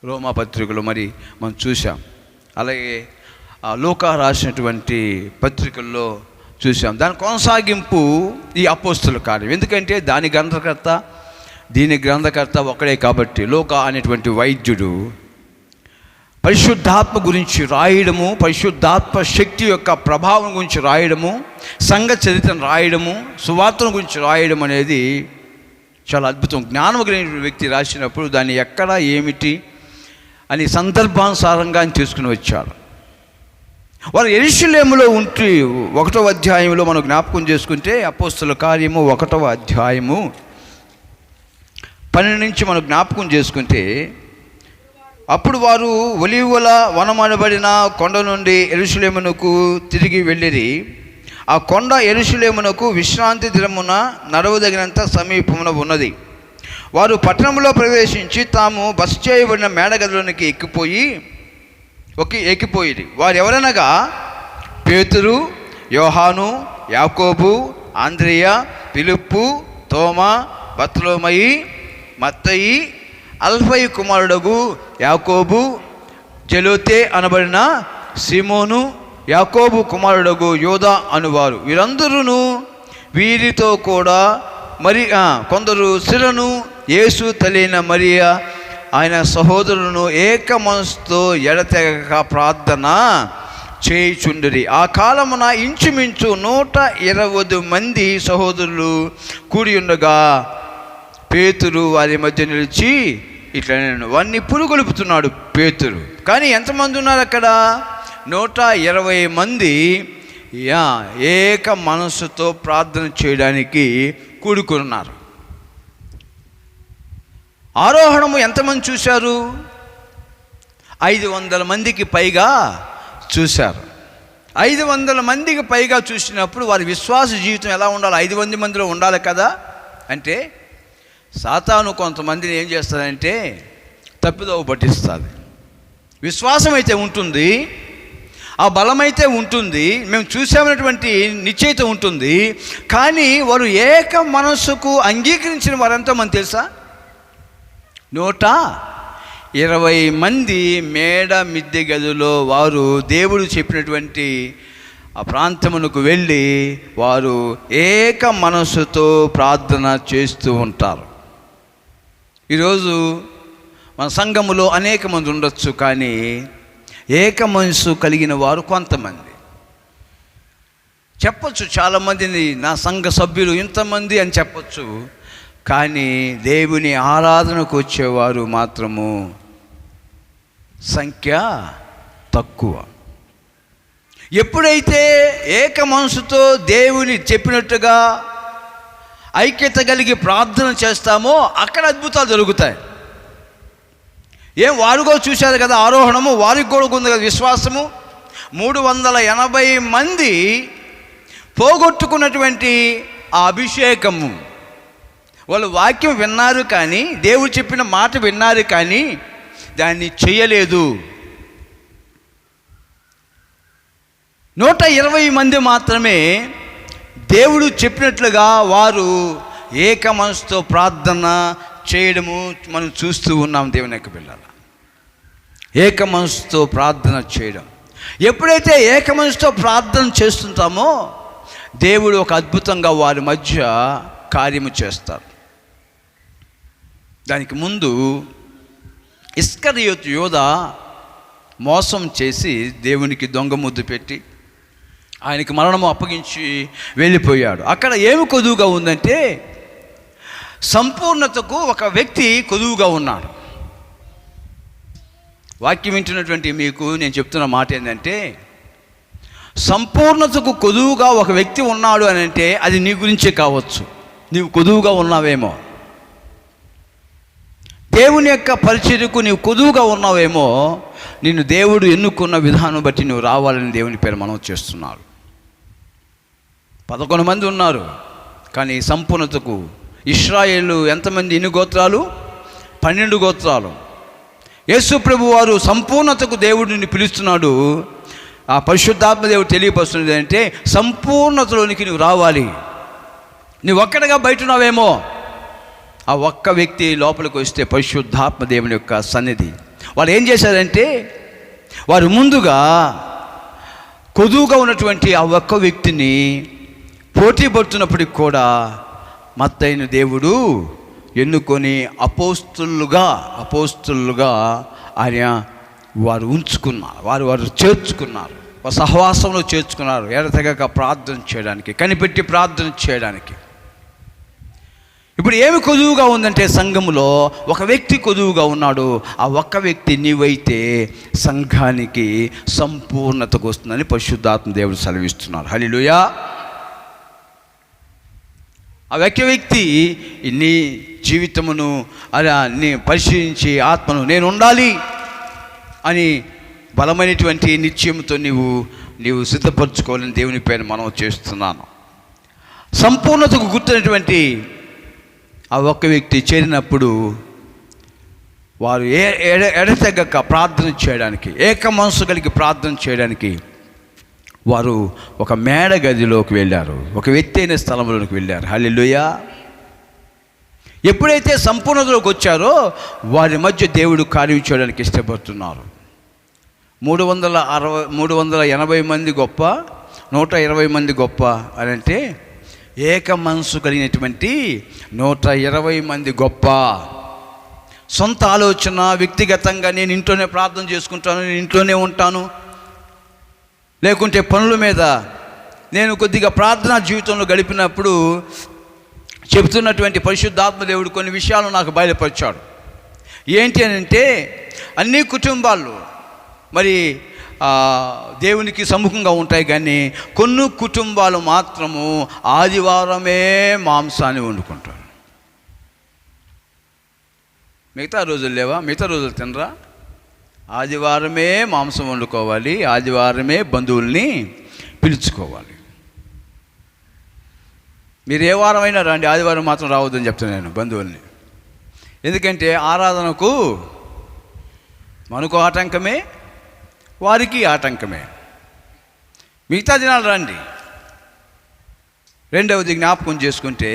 రోమా పత్రికలో మరి మనం చూసాం. అలాగే లూకా రాసినటువంటి పత్రికల్లో చూసాం. దాని కొనసాగింపు ఈ అపోస్తుల కార్యం. ఎందుకంటే దీని గ్రంథకర్త ఒకడే కాబట్టి. లూకా అనేటువంటి వైద్యుడు పరిశుద్ధాత్మ గురించి రాయడము, పరిశుద్ధాత్మ శక్తి యొక్క ప్రభావం గురించి రాయడము, సంఘ చరిత్రను రాయడము, సువార్తను గురించి రాయడం అనేది చాలా అద్భుతం. జ్ఞానం కలిగిన వ్యక్తి రాసినప్పుడు దాన్ని ఎక్కడ ఏమిటి అని సందర్భానుసారంగా ఆయన తీసుకుని వచ్చాడు. వారు యెరూషలేములో ఉంటూ 1వ అధ్యాయంలో మనం జ్ఞాపకం చేసుకుంటే, అపోస్తుల కార్యము 1వ అధ్యాయము 12 నుంచి మనం జ్ఞాపకం చేసుకుంటే, అప్పుడు వారు ఒలీవల వనమనబడిన కొండ నుండి యెరూషలేమునకు తిరిగి వెళ్ళిరి. ఆ కొండ యెరూషలేమునకు విశ్రాంతి దినమున నడవదగినంత సమీపమున ఉన్నది. వారు పట్టణంలో ప్రవేశించి తాము బస చేయబడిన మేడగదిలోనికి ఎక్కిపోయిరి. వారు ఎవరనగా పేతురు, యోహాను, యాకోబు, ఆంద్రెయ, ఫిలిప్పు, తోమా, బర్తలోమయి, మత్తయి, అల్ఫయి కుమారుడగు యాకోబు, జెలోతే అనబడిన సిమోను, యాకోబు కుమారుడగు యోదా అనువారు. వీరందరూ వీరితో కూడా కొందరు సిరను, యేసు తల్లిన మరియా ఆయన సహోదరులను ఏక మనసుతో ఎడతెగక ప్రార్థన చేయుచుండిరి. ఆ కాలమున ఇంచుమించు 120 మంది సహోదరులు కూడి ఉండగా పేతురు వారి మధ్య నిలిచి ఇట్లా వాడిని పురుగొలుపుతున్నాడు పేతురు. కానీ ఎంతమంది ఉన్నారు అక్కడ? 120 మంది ఏక మనసుతో ప్రార్థన చేయడానికి కూడుకున్నారు. ఆరోహణము ఎంతమంది చూశారు? 500 మందికి పైగా చూశారు. 500 మందికి పైగా చూసినప్పుడు వారి విశ్వాస జీవితం ఎలా ఉండాలి? 500 మందిలో ఉండాలి కదా. అంటే సాతాను కొంతమందిని ఏం చేస్తుందంటే తప్పిదోవ పట్టిస్తుంది. విశ్వాసం అయితే ఉంటుంది, ఆ బలమైతే ఉంటుంది, మేము చూసామనేటువంటి నిశ్చయిత ఉంటుంది. కానీ వారు ఏక మనస్సుకు అంగీకరించిన వారంతా మనకు తెలుసా? 120 మంది మేడ మిద్దె గదిలో వారు దేవుడు చెప్పినటువంటి ఆ ప్రాంతమునకు వెళ్ళి వారు ఏక మనస్సుతో ప్రార్థన చేస్తూ ఉంటారు. ఈరోజు మన సంఘములో అనేక మంది ఉండొచ్చు, కానీ ఏక మనసు కలిగిన వారు కొంతమంది. చెప్పచ్చు చాలామందిని నా సంఘ సభ్యులు ఇంతమంది అని చెప్పచ్చు, కానీ దేవుని ఆరాధనకు వచ్చేవారు మాత్రము సంఖ్య తక్కువ. ఎప్పుడైతే ఏక మనసుతో దేవుని చెప్పినట్టుగా ఐక్యత కలిగి ప్రార్థన చేస్తామో అక్కడ అద్భుతాలు జరుగుతాయి. వారు కూడా చూశారు కదా ఆరోహణము, వారికి కూడా ఉంది కదా విశ్వాసము. 380 మంది పోగొట్టుకున్నటువంటి ఆ అభిషేకము, వాళ్ళు వాక్యం విన్నారు కానీ, దేవుడు చెప్పిన మాట విన్నారు కానీ దాన్ని చేయలేదు. 120 మంది మాత్రమే దేవుడు చెప్పినట్లుగా వారు ఏక మనసుతో ప్రార్థన చేయడము మనం చూస్తూ ఉన్నాం. దేవుని యొక్క పిల్లల ఏక మనసుతో ప్రార్థన చేయడం. ఎప్పుడైతే ఏక మనసుతో ప్రార్థన చేస్తుంటామో దేవుడు ఒక అద్భుతంగా వారి మధ్య కార్యము చేస్తారు. దానికి ముందు ఇస్కరియోతు యోధ మోసం చేసి దేవునికి దొంగ ముద్దు పెట్టి ఆయనకి మరణము అప్పగించి వెళ్ళిపోయాడు. అక్కడ ఏమి కొదువుగా ఉందంటే సంపూర్ణతకు ఒక వ్యక్తి కొదువుగా ఉన్నాడు. వాక్యం వింటున్నటువంటి మీకు నేను చెప్తున్న మాట ఏంటంటే, సంపూర్ణతకు కొదువుగా ఒక వ్యక్తి ఉన్నాడు అని అంటే అది నీ గురించే కావచ్చు. నీవు కొదువుగా ఉన్నావేమో, దేవుని యొక్క పరిచర్యకు నీవు కొదువుగా ఉన్నావేమో, నిన్ను దేవుడు ఎన్నుకున్న విధానం బట్టి నువ్వు రావాలని దేవుని పేరు మనం చేస్తున్నాడు. 11 మంది ఉన్నారు, కానీ సంపూర్ణతకు ఇశ్రాయేలు ఎంతమంది? ఎన్ని గోత్రాలు? 12 గోత్రాలు. యేసు ప్రభు వారు సంపూర్ణతకు దేవుడిని పిలుస్తున్నాడు. ఆ పరిశుద్ధాత్మ దేవుడు తెలియపరుస్తున్నది అంటే సంపూర్ణతలోనికి నువ్వు రావాలి. నువ్వు ఒక్కడిగా బయట ఉన్నావేమో, ఆ ఒక్క వ్యక్తి లోపలికి వస్తే పరిశుద్ధాత్మ దేవుని యొక్క సన్నిధి, వాళ్ళు ఏం చేశారంటే, వారు ముందుగా కొదువుగా ఉన్నటువంటి ఆ ఒక్క వ్యక్తిని పోటీ పడుతున్నప్పటికి కూడా మత్తయిని దేవుడు ఎన్నుకొని అపోస్తులుగా ఆయన వారు ఉంచుకున్నారు, వారు చేర్చుకున్నారు, వారు సహవాసంలో చేర్చుకున్నారు, ఎడతెగక ప్రార్థన చేయడానికి, కనిపెట్టి ప్రార్థన చేయడానికి. ఇప్పుడు ఏమి కొదువుగా ఉందంటే, సంఘములో ఒక వ్యక్తి కొదువుగా ఉన్నాడు. ఆ ఒక్క వ్యక్తి నీవైతే సంఘానికి సంపూర్ణతకు వస్తుందని పరిశుద్ధాత్మ దేవుడు సెలవిస్తున్నారు. హల్లెలూయా. ఆ వ్యక్తి నీ జీవితమును అలా నీ పరిశీలించి ఆత్మను నేను ఉండాలి అని బలమైనటువంటి నిశ్చయంతో నీవు సిద్ధపరచుకోవాలని దేవుని పైన మనం చేస్తున్నాను. సంపూర్ణతకు గుర్తున్నటువంటి ఆ ఒక్క వ్యక్తి చేరినప్పుడు వారు ఎడతెగక ప్రార్థన చేయడానికి, ఏక మనసు కలిగి ప్రార్థన చేయడానికి వారు ఒక మేడ గదిలోకి వెళ్ళారు, ఒక ఎత్తైన స్థలంలోకి వెళ్ళారు. హల్లెలూయా. ఎప్పుడైతే సంపూర్ణతలోకి వచ్చారో వారి మధ్య దేవుడు కార్యం చేయడానికి ఇష్టపడుతున్నారు. 380 మంది గొప్ప, 120 మంది గొప్ప అని అంటే, ఏక మనసు కలిగినటువంటి 120 మంది గొప్ప. సొంత ఆలోచన, వ్యక్తిగతంగా నేను ఇంట్లోనే ప్రార్థన చేసుకుంటాను, నేను ఇంట్లోనే ఉంటాను, లేకుంటే పనుల మీద నేను కొద్దిగా ప్రార్థనా జీవితంలో గడిపినప్పుడు చెబుతున్నటువంటి పరిశుద్ధాత్మ దేవుడు కొన్ని విషయాలు నాకు బయలుపరిచాడు. ఏంటి అని అంటే, అన్ని కుటుంబాలు మరి దేవునికి సముఖంగా ఉంటాయి, కానీ కొన్ని కుటుంబాలు మాత్రము ఆదివారమే మాంసాన్ని వండుకుంటారు. మిగతా రోజులు లేవా? మిగతా రోజులు తినరా? ఆదివారమే మాంసం వండుకోవాలి, ఆదివారమే బంధువుల్ని పిలుచుకోవాలి. మీరు ఏ వారమైనా రండి, ఆదివారం మాత్రం రావద్దని చెప్తాను నేను బంధువుల్ని. ఎందుకంటే ఆరాధనకు మనకు ఆటంకమే, వారికి ఆటంకమే. మిగతా దినాలు రండి. రెండవది జ్ఞాపకం చేసుకుంటే,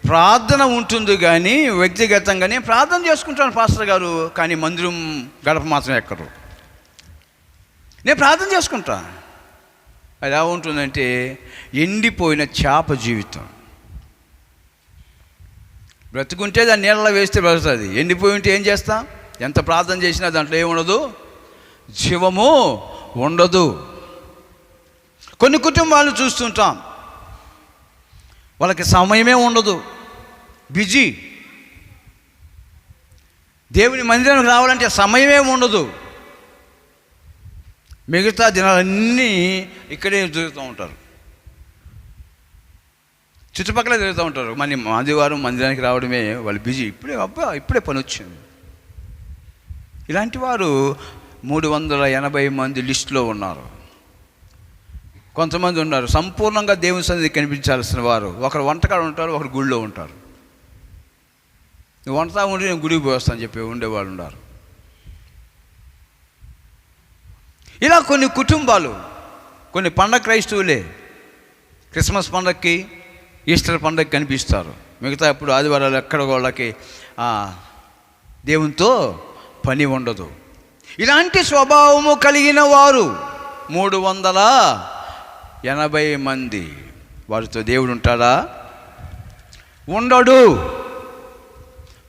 ప్రార్థన ఉంటుంది, కానీ వ్యక్తిగతంగానే ప్రార్థన చేసుకుంటాను పాస్టర్ గారు, కానీ మందిరం గడప మాత్రం ఎక్కరు. నేను ప్రార్థన చేసుకుంటా. అది ఎలా ఉంటుందంటే, ఎండిపోయిన చేప జీవితం. బ్రతుకుంటే దాన్ని నీళ్ళలో వేస్తే బ్రతుకుతుంది, ఎండిపోయి ఉంటే ఏం చేస్తాం? ఎంత ప్రార్థన చేసినా దాంట్లో ఏముండదు, జీవము ఉండదు. కొన్ని కుటుంబాలు చూస్తుంటాం, వాళ్ళకి సమయమే ఉండదు, బిజీ. దేవుని మందిరానికి రావాలంటే సమయమే ఉండదు. మిగతా దినాలన్నీ ఇక్కడే తిరుగుతూ ఉంటారు, చుట్టుపక్కల తిరుగుతూ ఉంటారు. మన ఆదివారం మందిరానికి రావడమే వాళ్ళు బిజీ. ఇప్పుడే పని వచ్చింది. ఇలాంటి వారు 380 మంది లిస్టులో ఉన్నారు. కొంతమంది ఉన్నారు సంపూర్ణంగా దేవుని సన్నిధి కనిపించాల్సిన వారు. ఒకరు వంటకాడు ఉంటారు, ఒకరు గుడిలో ఉంటారు. నువ్వు వంటతా ఉండి నేను గుడికి పోస్తాను చెప్పి ఉండేవాళ్ళు ఉన్నారు. ఇలా కొన్ని కుటుంబాలు, కొన్ని పండగ క్రైస్తవులే క్రిస్మస్ పండగకి, ఈస్టర్ పండగకి కనిపిస్తారు. మిగతా ఇప్పుడు ఆదివారాలు ఎక్కడ వాళ్ళకి దేవునితో పని ఉండదు. ఇలాంటి స్వభావము కలిగిన వారు 380 మంది. వారితో దేవుడు ఉంటాడా? ఉండడు.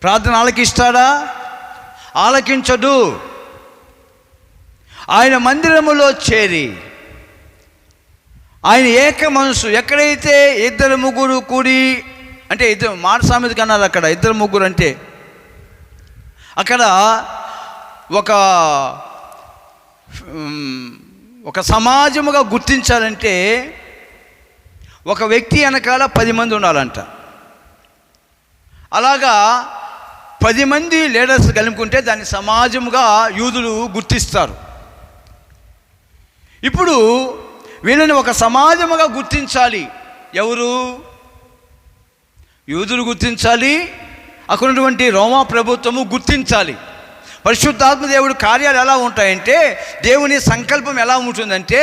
ప్రార్థన ఆలకిస్తాడా? ఆలకించడు. ఆయన మందిరములో చేరి ఆయన ఏక మనసు, ఎక్కడైతే 2-3 కూడి, అంటే ఇద్దరు మాట సామెత కన్నారు అక్కడ 2-3 అంటే అక్కడ ఒక సమాజముగా గుర్తించాలంటే ఒక వ్యక్తి వెనకాల 10 మంది ఉండాలంట. అలాగా 10 మంది లీడర్స్ కలుపుకుంటే దాన్ని సమాజముగా యూదులు గుర్తిస్తారు. ఇప్పుడు వీళ్ళని ఒక సమాజముగా గుర్తించాలి. ఎవరు? యూదులు గుర్తించాలి, అక్కడ ఉన్నటువంటి రోమా ప్రభుత్వము గుర్తించాలి. పరిశుద్ధాత్మ దేవుడు కార్యాలు ఎలా ఉంటాయంటే, దేవుని సంకల్పం ఎలా ఉంటుందంటే,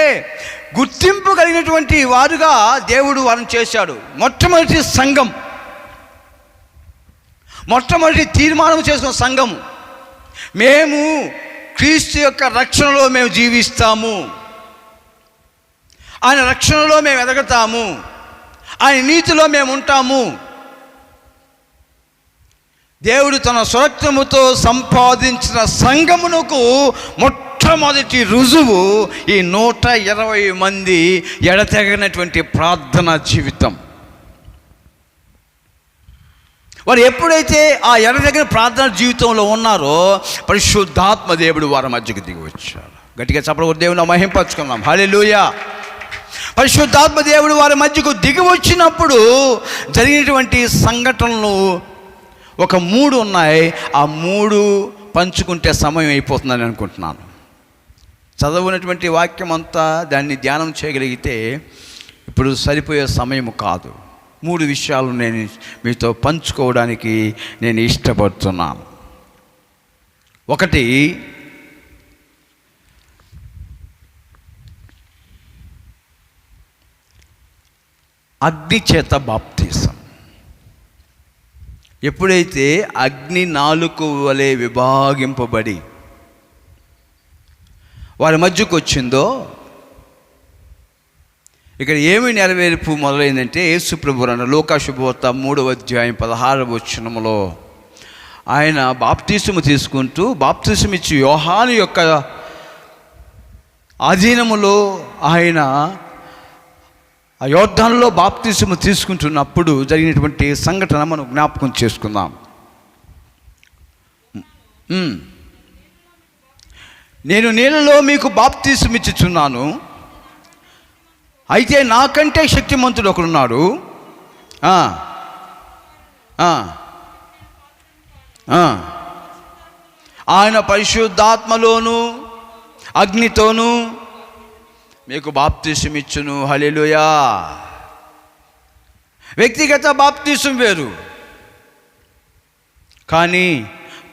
గుర్తింపు కలిగినటువంటి వారుగా దేవుడు వారిని చేశాడు. మొట్టమొదటి సంఘం, మొట్టమొదటి తీర్మానం చేసుకున్న సంఘము. మేము క్రీస్తు యొక్క రక్షణలో మేము జీవిస్తాము, ఆయన రక్షణలో మేము ఎదగతాము, ఆయన నీతిలో మేము ఉంటాము. దేవుడు తన స్వరక్తముతో సంపాదించిన సంఘమునకు మొట్టమొదటి రుజువు ఈ 120 మంది ఎడతెగనటువంటి ప్రార్థనా జీవితం. వారు ఎప్పుడైతే ఆ ఎడతెగని ప్రార్థనా జీవితంలో ఉన్నారో పరిశుద్ధాత్మ దేవుడు వారి మధ్యకి దిగి వచ్చారు. గట్టిగా చెప్పడం దేవుని మహింపరచుకున్నాం. హల్లెలూయా. పరిశుద్ధాత్మ దేవుడు వారి మధ్యకు దిగి వచ్చినప్పుడు జరిగినటువంటి సంఘటనలు ఒక 3 ఉన్నాయి. ఆ 3 పంచుకుంటే సమయం అయిపోతుందని అనుకుంటున్నాను. చదవనటువంటి వాక్యం అంతా దాన్ని ధ్యానం చేయగలిగితే ఇప్పుడు సరిపోయే సమయం కాదు. 3 విషయాలు నేను మీతో పంచుకోవడానికి నేను ఇష్టపడుతున్నాను. ఒకటి, అగ్ని చేత బాప్తీసం. ఎప్పుడైతే అగ్ని నాలుక వలె విభాగింపబడి వారి మధ్యకు వచ్చిందో, ఇక్కడ ఏమి నెరవేర్పు మొదలైందంటే యేసు ప్రభువు అన్న లూకా శుభవార్త 3వ అధ్యాయం 16వ వచనములో ఆయన బాప్తీసము తీసుకుంటూ బాప్తీసం ఇచ్చి యోహాను యొక్క ఆధీనములో ఆయన ఆ యోర్దానులో బాప్తీసము తీసుకుంటున్నప్పుడు జరిగినటువంటి సంఘటన మనం జ్ఞాపకం చేసుకుందాం. నేను నీళ్ళలో మీకు బాప్తీసం ఇచ్చుచున్నాను, అయితే నాకంటే శక్తిమంతుడు ఒకడున్నాడు, ఆయన పరిశుద్ధాత్మలోను అగ్నితోనూ మీకు బాప్తీసం ఇచ్చును. హల్లెలూయా. వ్యక్తిగత బాప్తీసం వేరు, కానీ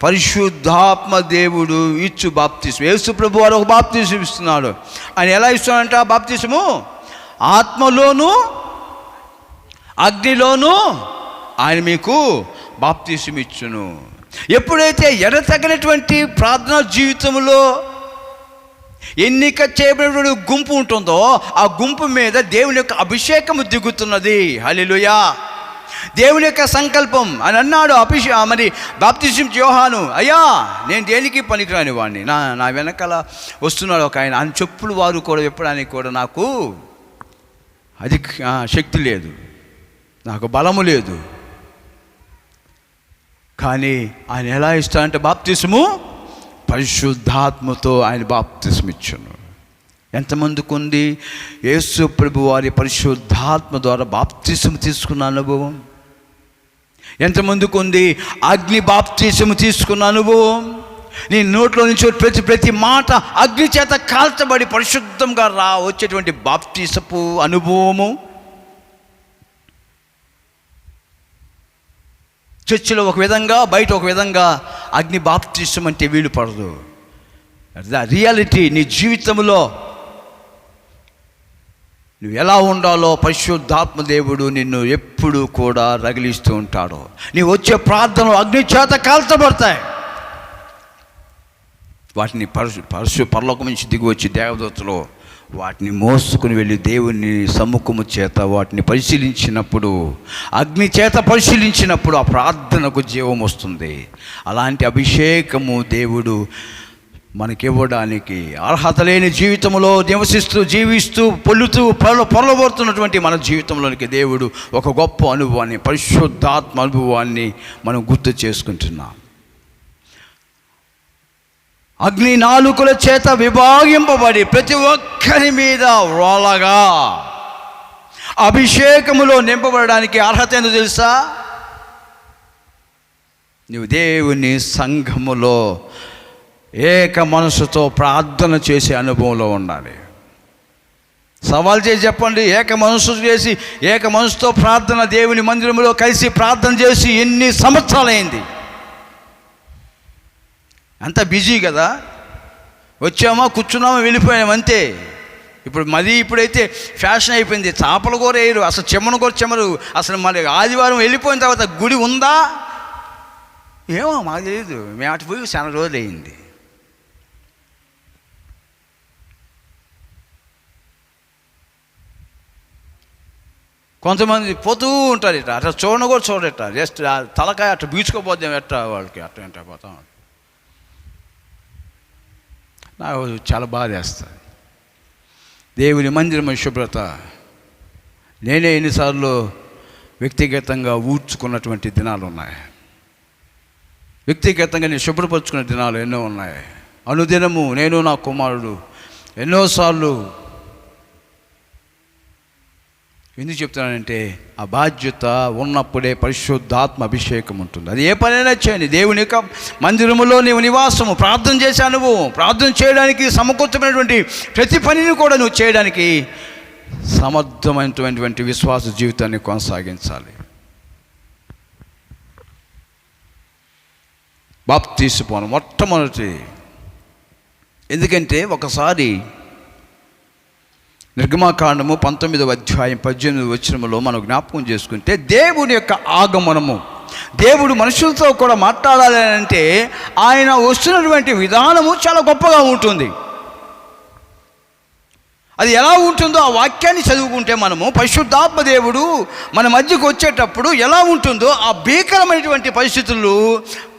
పరిశుద్ధాత్మ దేవుడు ఇచ్చు బాప్తీసం. యేసు ప్రభు వారు ఒక బాప్తీసం ఇస్తున్నాడు. ఆయన ఎలా ఇస్తున్నాడంట? బాప్తీసము ఆత్మలోను అగ్నిలోను ఆయన మీకు బాప్తీసం ఇచ్చును. ఎప్పుడైతే ఎడతెగనటువంటి ప్రార్థనా జీవితంలో ఎన్నిక చేయబడిన గుంపు ఉంటుందో ఆ గుంపు మీద దేవుని యొక్క అభిషేకము దిగుతున్నది. హల్లెలూయా. దేవుని యొక్క సంకల్పం అని అన్నాడు. మరి బాప్తిసం యోహాను, అయ్యా నేను దేనికి పనికిరాని వాడిని, నా వెనకాల వస్తున్నాడు ఒక ఆయన, ఆయన చెప్పులు వారు కూడా చెప్పడానికి కూడా నాకు అది శక్తి లేదు, నాకు బలము లేదు. కానీ ఆయన ఎలా ఇస్తాడంటే బాప్తిసము పరిశుద్ధాత్మతో ఆయన బాప్తిసం ఇచ్చును. ఎంతమందికి ఉంది యేసు ప్రభు వారి పరిశుద్ధాత్మ ద్వారా బాప్తిసం తీసుకున్న అనుభవం? ఎంతమందికి ఉంది అగ్ని బాప్తిసం తీసుకున్న అనుభవం? నీ నోట్లో నుంచి ప్రతి మాట అగ్ని చేత కాల్చబడి పరిశుద్ధంగా వచ్చేటువంటి బాప్తిసపు అనుభవము. చర్చిలో ఒక విధంగా, బయట ఒక విధంగా అగ్ని బాప్తిసం అంటే వీలు పడదు. రియాలిటీ నీ జీవితంలో నువ్వు ఎలా ఉండాలో పరిశుద్ధాత్మ దేవుడు నిన్ను ఎప్పుడు కూడా రగిలిస్తూ ఉంటాడు. నీవు వచ్చే ప్రార్థనలు అగ్ని చేత కాల్చబడతాయి. వాటిని పరలోకం నుంచి దిగి వచ్చి దేవదూతలు వాటిని మోసుకుని వెళ్ళి దేవుని సమ్ముఖము చేత వాటిని పరిశీలించినప్పుడు, అగ్ని చేత పరిశీలించినప్పుడు ఆ ప్రార్థనకు జీవం వస్తుంది. అలాంటి అభిషేకము దేవుడు మనకివ్వడానికి అర్హత లేని జీవితంలో నివసిస్తూ జీవిస్తూ పొరలబోతున్నటువంటి మన జీవితంలోనికి దేవుడు ఒక గొప్ప అనుభవాన్ని, పరిశుద్ధాత్మ అనుభవాన్ని మనం గుర్తు చేసుకుంటున్నాం. అగ్ని నాలుకల చేత విభాగింపబడి ప్రతి ఒక్కరి మీద రోలగా అభిషేకములో నింపబడడానికి అర్హత ఏందో తెలుసా? నువ్వు దేవుని సంఘములో ఏక మనసుతో ప్రార్థన చేసే అనుభవంలో ఉండాలి. సవాల్ చేసి చెప్పండి, ఏక మనసు చేసి ఏక మనసుతో ప్రార్థన దేవుని మందిరంలో కలిసి ప్రార్థన చేసి ఎన్ని సంవత్సరాలైంది? అంత బిజీ కదా, వచ్చామా కూర్చున్నామా వెళ్ళిపోయాము అంతే. ఇప్పుడైతే ఫ్యాషన్ అయిపోయింది, చేపల కూర వేయరు, అసలు చెమ్మను కూర చెమ్మరు. అసలు మరి ఆదివారం వెళ్ళిపోయిన తర్వాత గుడి ఉందా? ఏమో మాకు తెలియదు, మేము అటు పోయి చాలా రోజులు అయింది. కొంతమంది పోతూ ఉంటారు ఇట్లా, అట్లా చూడను కూడా చూడట, జస్ట్ తలకాయ అట్లా బీచుకోపోద్దాం ఎట్లా వాళ్ళకి అట్లా ఏంటో పోతాం. నాకు చాలా బాధ వేస్తుంది. దేవుని మందిరం శుభ్రత నేనే ఎన్నిసార్లు వ్యక్తిగతంగా ఊడ్చుకున్నటువంటి దినాలు ఉన్నాయి. వ్యక్తిగతంగా నేను శుభ్రపరుచుకున్న దినాలు ఎన్నో ఉన్నాయి. అనుదినము నేను నా కుమారుడు ఎన్నోసార్లు. ఎందుకు చెప్తున్నానంటే ఆ బాధ్యత ఉన్నప్పుడే పరిశుద్ధాత్మ అభిషేకం ఉంటుంది. అది ఏ పనైనా చేయండి. దేవుని యొక్క మందిరములో నీవు నివాసము, ప్రార్థన చేసే అనుభవం, ప్రార్థన చేయడానికి సమకూర్చమైనటువంటి ప్రతి పనిని కూడా నువ్వు చేయడానికి సమర్థమైనటువంటి విశ్వాస జీవితాన్ని కొనసాగించాలి. బాప్తీసుపోను మొట్టమొదటి. ఎందుకంటే ఒకసారి నిర్గమాకాండము 19వ అధ్యాయం 18వ వచనములో మనం జ్ఞాపకం చేసుకుంటే, దేవుని యొక్క ఆగమనము, దేవుడు మనుషులతో కూడా మాట్లాడాలి అంటే ఆయన వస్తున్నటువంటి విధానము చాలా గొప్పగా ఉంటుంది. అది ఎలా ఉంటుందో ఆ వాక్యాన్ని చదువుకుంటే మనము పరిశుద్ధాత్మ దేవుడు మన మధ్యకు వచ్చేటప్పుడు ఎలా ఉంటుందో ఆ భీకరమైనటువంటి పరిస్థితులు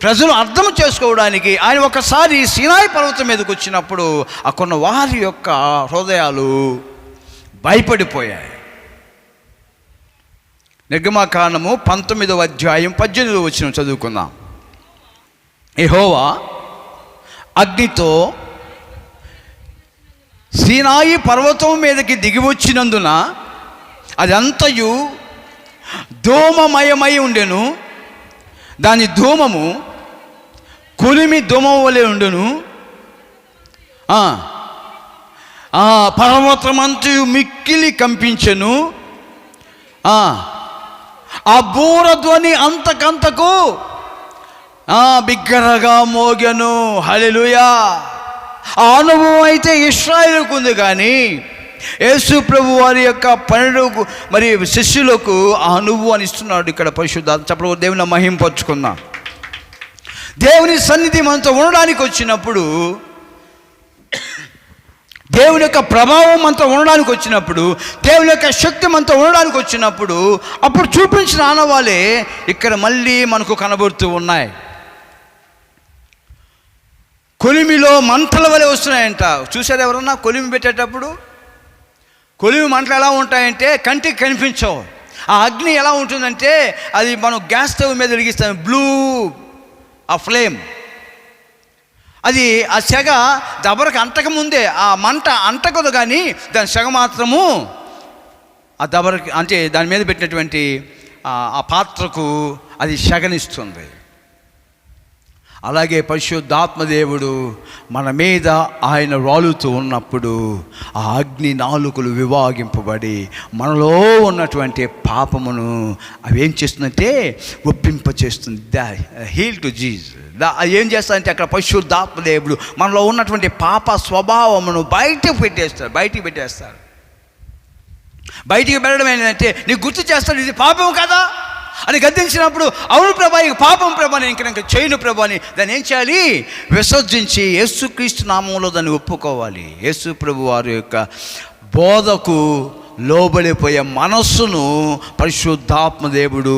ప్రజలు అర్థం చేసుకోవడానికి ఆయన ఒకసారి సీనాయి పర్వతం మీదకి వచ్చినప్పుడు అక్కడ వారి యొక్క హృదయాలు భయపడిపోయాయి. నిర్గమాకాండము 19వ అధ్యాయం 18వ వచనం చదువుకుందాం. యెహోవా అగ్నితో సీనాయి పర్వతం మీదకి దిగి వచ్చినందున అదంతయు ధూమమయమై ఉండెను. దాని ధూమము కొలిమి ధూమం వలె ఉండెను. పర్వతమంతయు మిక్కిలి కంపించెను. ఆ బూరధ్వని అంతకంతకు బిగ్గరగా మోగెను. హల్లెలూయా. ఆ అనుభవం అయితే ఇశ్రాయేలుకు ఉంది, కానీ యేసు ప్రభు వారి యొక్క 12 మరి శిష్యులకు ఆ అనుభవాన్ని ఇస్తున్నాడు. ఇక్కడ పరిశుద్ధాత్మ చెప్పడం దేవుని మహింపరచుకుందాం. దేవుని సన్నిధి మనతో ఉండడానికి వచ్చినప్పుడు, దేవుని యొక్క ప్రభావం మనతో ఉండడానికి వచ్చినప్పుడు, దేవుని యొక్క శక్తి మనతో ఉండడానికి వచ్చినప్పుడు అప్పుడు చూపించిన ఆనవాలే ఇక్కడ మళ్ళీ మనకు కనబడుతూ ఉన్నాయి. కొలిమిలో మంటల వలె వస్తున్నాయంట. చూసారు ఎవరన్నా కొలిమి పెట్టేటప్పుడు? కొలిమి మంటలు ఎలా ఉంటాయంటే కంటికి కనిపించవు. ఆ అగ్ని ఎలా ఉంటుందంటే అది మనం గ్యాస్ స్టవ్ మీద వెలిగిస్తాం, బ్లూ ఆ ఫ్లేమ్, అది ఆ సెగ దబరకు అంటకముందే ఆ మంట అంటకదు, కానీ దాని సెగ మాత్రము ఆ దబరకి అంటే దాని మీద పెట్టినటువంటి ఆ పాత్రకు అది సెగనిస్తుంది. అలాగే పరిశుద్ధాత్మదేవుడు మన మీద ఆయన రాలుతూ ఉన్నప్పుడు ఆ అగ్ని నాలుకలు విభాగింపబడి మనలో ఉన్నటువంటి పాపమును అవి ఏం చేస్తుందంటే ఒప్పింపచేస్తుంది. Heal to జీజ్. ఏం చేస్తారంటే అక్కడ పరిశుద్ధాత్మదేవుడు మనలో ఉన్నటువంటి పాప స్వభావమును బయటికి పెట్టేస్తారు. బయటికి పెట్టడం ఏంటంటే నీకు గుర్తు చేస్తాడు, ఇది పాపం కదా అని గద్దించినప్పుడు, అవును ప్రభా ఇక పాపం ప్రభా, నేను ఇంకా చేయను ప్రభా అని దాన్ని ఏం చేయాలి? విసర్జించి యేసుక్రీస్తు నామంలో దాన్ని ఒప్పుకోవాలి. యేసు ప్రభు వారి యొక్క బోధకు లోబడిపోయే మనస్సును పరిశుద్ధాత్మ దేవుడు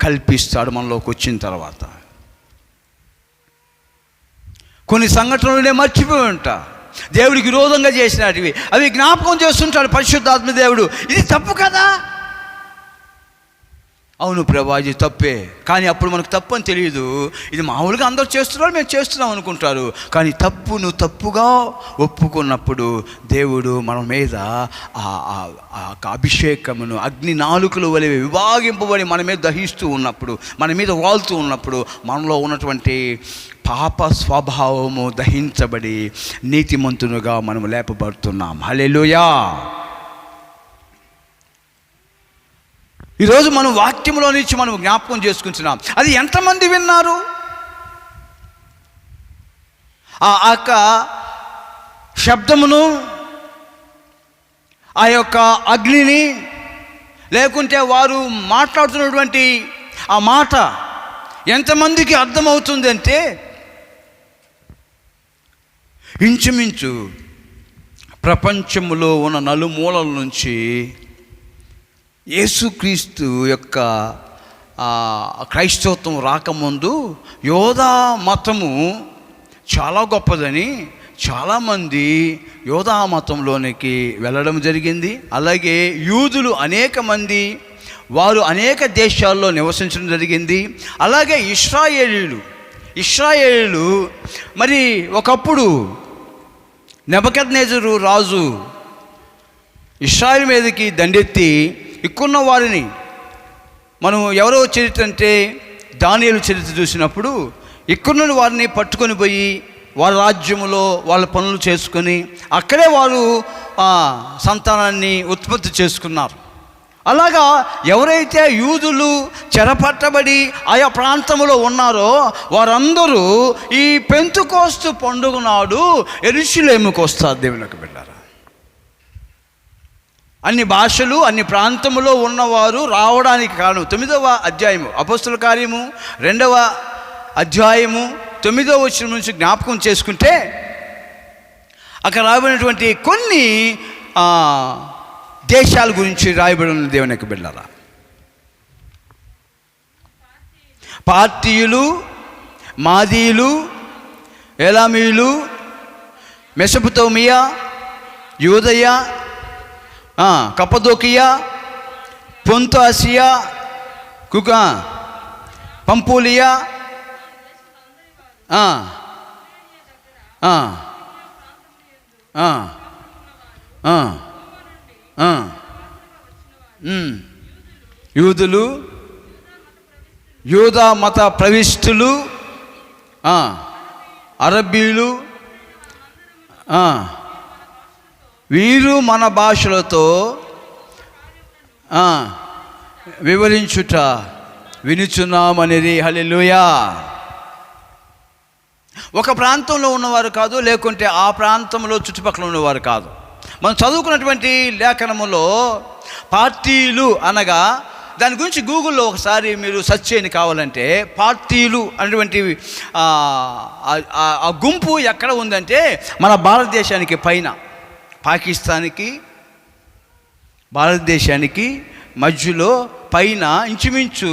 కల్పిస్తాడు మనలోకి వచ్చిన తర్వాత. కొన్ని సంఘటనలు మర్చిపోయి ఉంటా, దేవుడికి విరోధంగా చేసినటివి అవి జ్ఞాపకం చేస్తుంటాడు పరిశుద్ధాత్మ దేవుడు. ఇది తప్పు కదా, అవును ప్రభా ఇది తప్పే, కానీ అప్పుడు మనకు తప్పు అని తెలియదు. ఇది మామూలుగా అందరూ చేస్తున్నారు, మేము చేస్తున్నాం అనుకుంటారు. కానీ నువ్వు తప్పుగా ఒప్పుకున్నప్పుడు దేవుడు మన మీద అభిషేకమును అగ్ని నాలుకలు వలె విభాగింపబడి మన మీద దహిస్తూ ఉన్నప్పుడు, మన మీద వాళ్తూ ఉన్నప్పుడు మనలో ఉన్నటువంటి పాప స్వభావము దహించబడి నీతిమంతునుగా మనము లేపబడుతున్నాం. హల్లెలూయా. ఈరోజు మనం వాక్యంలో నుంచి మనం జ్ఞాపకం చేసుకుంటున్నాం. అది ఎంతమంది విన్నారు? ఆ యొక్క శబ్దమును, ఆ యొక్క అగ్నిని, లేకుంటే వారు మాట్లాడుతున్నటువంటి ఆ మాట ఎంతమందికి అర్థమవుతుంది అంటే, ఇంచుమించు ప్రపంచంలో ఉన్న నలుమూలల నుంచి యేసుక్రీస్తు యొక్క క్రైస్తవత్వం రాకముందు యోధా మతము చాలా గొప్పదని చాలామంది యోధా మతంలోనికి వెళ్ళడం జరిగింది. అలాగే యూదులు అనేక మంది వారు అనేక దేశాల్లో నివసించడం జరిగింది. అలాగే ఇశ్రాయేలీలు మరి ఒకప్పుడు నెబుకద్నెజరు రాజు ఇశ్రాయేలు మీదకి దండెత్తి ఇక్కున్న వారిని, మనం ఎవరో చరిత్ర అంటే దానియేలు చరిత్ర చూసినప్పుడు ఇక్కడున్న వారిని పట్టుకొని పోయి వాళ్ళ రాజ్యములో వాళ్ళ పనులు చేసుకొని అక్కడే వారు సంతానాన్ని ఉత్పత్తి చేసుకున్నారు. అలాగా ఎవరైతే యూదులు చెరపట్టబడి ఆయా ప్రాంతంలో ఉన్నారో వారందరూ ఈ పెంతెకోస్తు పండుగ నాడు యెరూషలేముకు వస్తారు. దేవునికి బిడ్డలారా, అన్ని భాషలు అన్ని ప్రాంతంలో ఉన్నవారు రావడానికి కారణం 9వ అధ్యాయము అపొస్తలుల కార్యము 2వ అధ్యాయము 9వ వచనం నుంచి జ్ఞాపకం చేసుకుంటే అక్కడ రాబడినటువంటి కొన్ని దేశాల గురించి రాయబడి ఉన్న దేవుని యొక్క బిడ్డలారా. పార్తీయులు, మాదీయులు, ఏలామీయులు, మెసొపొతేమియా, యూదయ, కప్పదోకియా, పొంతు ఆసియా, పంపూలియా, యూదులు, యూదా మత ప్రవిష్టులు, అరబ్బీలు, వీరు మన భాషలతో వివరించుట వినుచున్నామనేది. హల్లెలూయా. ఒక ప్రాంతంలో ఉన్నవారు కాదు, లేకుంటే ఆ ప్రాంతంలో చుట్టుపక్కల ఉన్నవారు కాదు. మనం చదువుకున్నటువంటి లేఖనములో పార్టీలు అనగా దాని గురించి గూగుల్లో ఒకసారి మీరు సెర్చ్ చేయని కావాలంటే, పార్టీలు అనేటువంటి ఆ గుంపు ఎక్కడ ఉందంటే మన భారతదేశానికి పైన, పాకిస్తాన్కి భారతదేశానికి మధ్యలో పైన ఇంచుమించు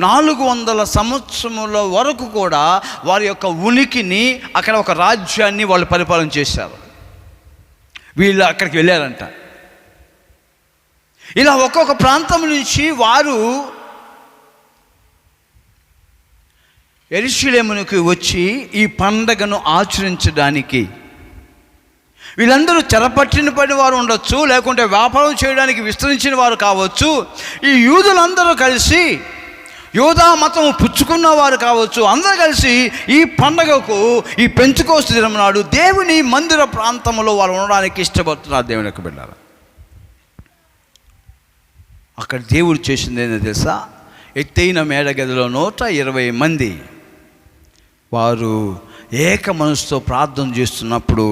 400 సంవత్సరముల వరకు కూడా వారి యొక్క ఉనికిని, అక్కడ ఒక రాజ్యాన్ని వాళ్ళు పరిపాలన చేశారు. వీళ్ళు అక్కడికి వెళ్ళారంట. ఇలా ఒక్కొక్క ప్రాంతం నుంచి వారు యెరూషలేమునకు వచ్చి ఈ పండగను ఆచరించడానికి, వీళ్ళందరూ చెరపట్టిన పడిన వారు ఉండొచ్చు, లేకుంటే వ్యాపారం చేయడానికి విస్తరించిన వారు కావచ్చు. ఈ యూదులందరూ కలిసి యూదా మతం పుచ్చుకున్న వారు కావచ్చు. అందరూ కలిసి ఈ పండగకు, ఈ పెంతెకోస్తు దినం నాడు దేవుని మందిర ప్రాంతంలో వారు ఉండడానికి ఇష్టపడుతున్నారు. దేవుని యొక్క బిడ్డలారా, అక్కడ దేవుడు చేసింది ఏంటో తెలుసా? ఎత్తైన మేడగదిలో 120 మంది వారు ఏక మనసుతో ప్రార్థన చేస్తున్నప్పుడు